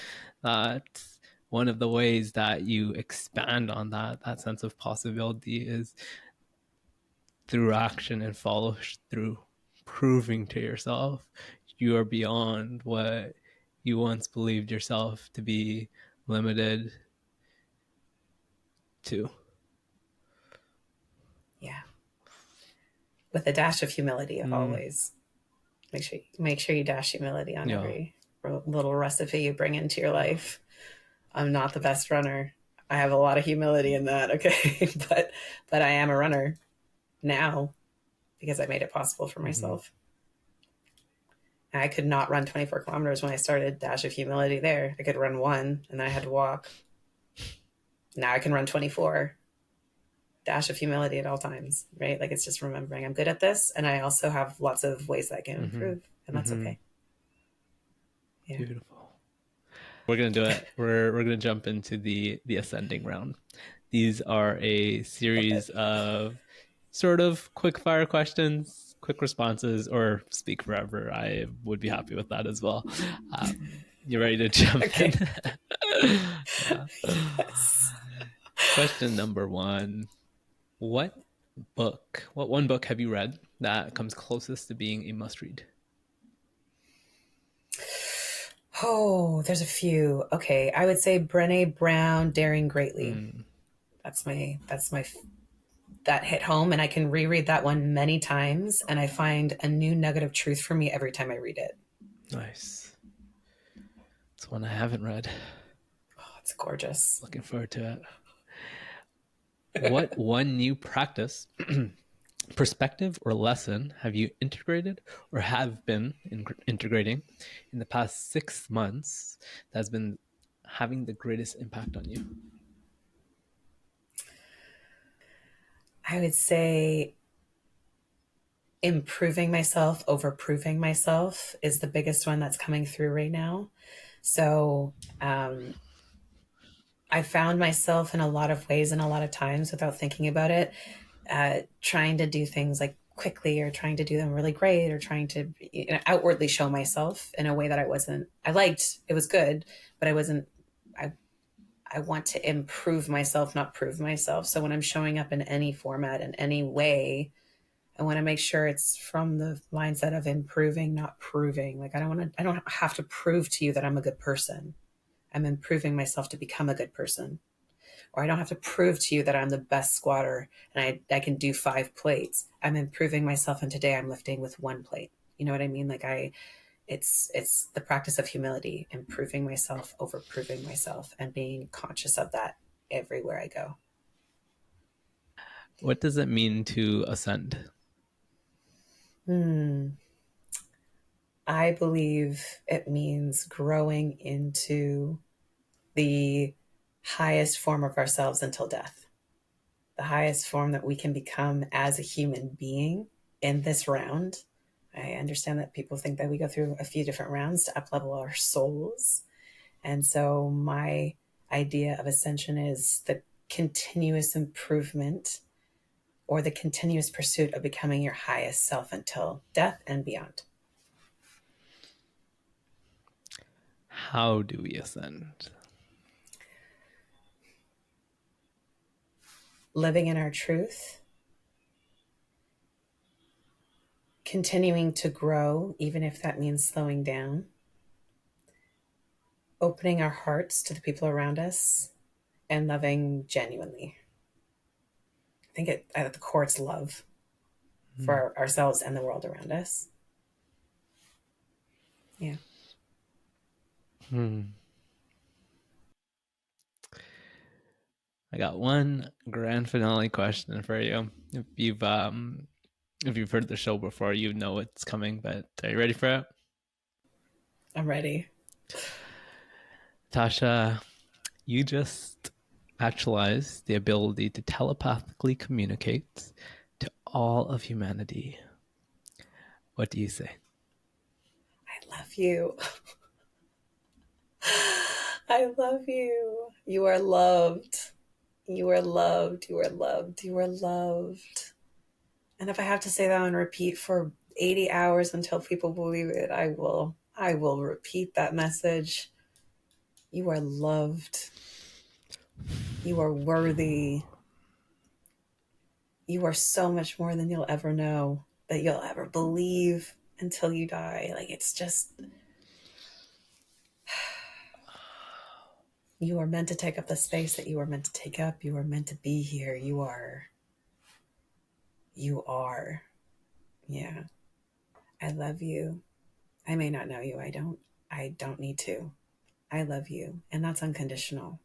that one of the ways that you expand on that sense of possibility is through action and follow through, proving to yourself you are beyond what you once believed yourself to be limited to. Yeah. With a dash of humility, always. Make sure you dash humility on every little recipe you bring into your life. I'm not the best runner. I have a lot of humility in that, okay? but I am a runner now because I made it possible for myself. I could not run 24 kilometers when I started. Dash of humility there. I could run 1 and then I had to walk. Now I can run 24. Dash of humility at all times, right? Like it's just remembering I'm good at this, and I also have lots of ways that I can improve, and that's okay. Yeah. Beautiful. We're gonna do it. We're gonna jump into the ascending round. These are a series of sort of quick fire questions, quick responses, or speak forever. I would be happy with that as well. You ready to jump in? Yes. Question number 1. What one book have you read that comes closest to being a must-read? Oh, there's a few. Okay, I would say Brené Brown, Daring Greatly. That's my that hit home, and I can reread that one many times, and I find a new nugget of truth for me every time I read it. Nice. It's one I haven't read. Oh, it's gorgeous. Looking forward to it. What one new practice, perspective, or lesson have you integrated or have been integrating in the past 6 months that has been having the greatest impact on you? I would say improving myself over proving myself is the biggest one that's coming through right now. So I found myself in a lot of ways and a lot of times without thinking about it, trying to do things like quickly or trying to do them really great or trying to outwardly show myself in a way that I liked. It was good, but I want to improve myself, not prove myself. So when I'm showing up in any format, in any way, I want to make sure it's from the mindset of improving, not proving. Like I don't have to prove to you that I'm a good person. I'm improving myself to become a good person. Or I don't have to prove to you that I'm the best squatter and I can do 5 plates. I'm improving myself, and today I'm lifting with 1 plate. You know what I mean? Like it's the practice of humility, improving myself over proving myself, and being conscious of that everywhere I go. What does it mean to ascend? I believe it means growing into the highest form of ourselves until death, the highest form that we can become as a human being in this round. I understand that people think that we go through a few different rounds to up-level our souls. And so my idea of ascension is the continuous improvement or the continuous pursuit of becoming your highest self until death and beyond? How do we ascend? Living in our truth, continuing to grow, even if that means slowing down, opening our hearts to the people around us, and loving genuinely. I think at the core, it's love for ourselves and the world around us. Yeah. I got one grand finale question for you. If you've heard the show before, you know it's coming, but are you ready for it? I'm ready. Tasha, you just actualized the ability to telepathically communicate to all of humanity. What do you say? I love you. I love you. You are loved. You are loved. You are loved. You are loved. And if I have to say that on repeat for 80 hours until people believe it, I will. I will repeat that message. You are loved. You are worthy. You are so much more than you'll ever know, that you'll ever believe until you die. Like, it's just, you are meant to take up the space that you are meant to take up. You are meant to be here. You are. Yeah. I love you. I may not know you. I don't need to. I love you. And that's unconditional.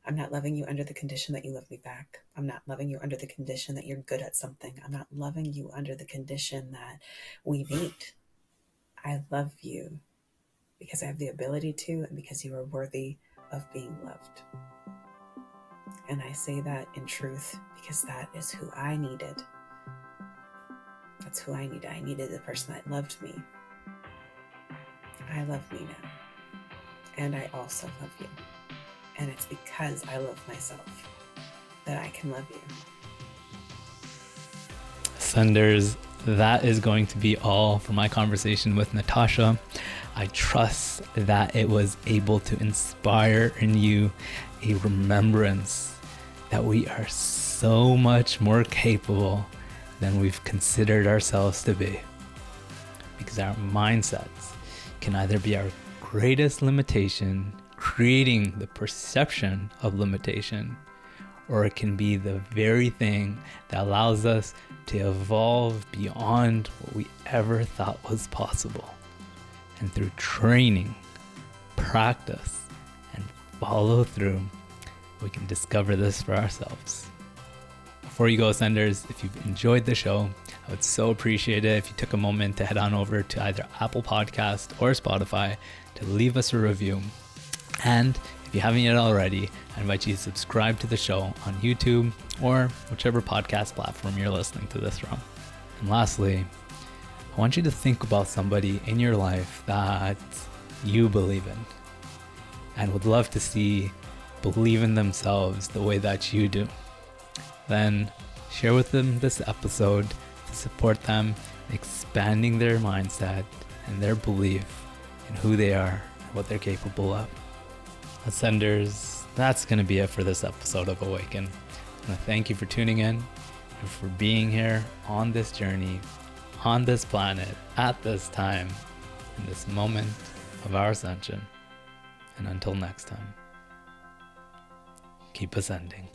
I'm not loving you under the condition that you love me back. I'm not loving you under the condition that you're good at something. I'm not loving you under the condition that we meet. I love you because I have the ability to, and because you are worthy of being loved. And I say that in truth because that is who I needed. That's who I needed. I needed the person that loved me. I love me now. And I also love you. And it's because I love myself that I can love you. Senders, that is going to be all for my conversation with Natascha. I trust that it was able to inspire in you a remembrance that we are so much more capable than we've considered ourselves to be. Because our mindsets can either be our greatest limitation, creating the perception of limitation, or it can be the very thing that allows us to evolve beyond what we ever thought was possible. And through training, practice, and follow through, we can discover this for ourselves. Before you go, Senders, if you've enjoyed the show, I would so appreciate it if you took a moment to head on over to either Apple Podcast or Spotify to leave us a review. And if you haven't yet already, I invite you to subscribe to the show on YouTube or whichever podcast platform you're listening to this from. And lastly, I want you to think about somebody in your life that you believe in and would love to see believe in themselves the way that you do. Then share with them this episode to support them in expanding their mindset and their belief in who they are and what they're capable of. Ascenders, that's going to be it for this episode of Awaken. I want to thank you for tuning in and for being here on this journey, on this planet, at this time, in this moment of our ascension. And until next time, keep ascending.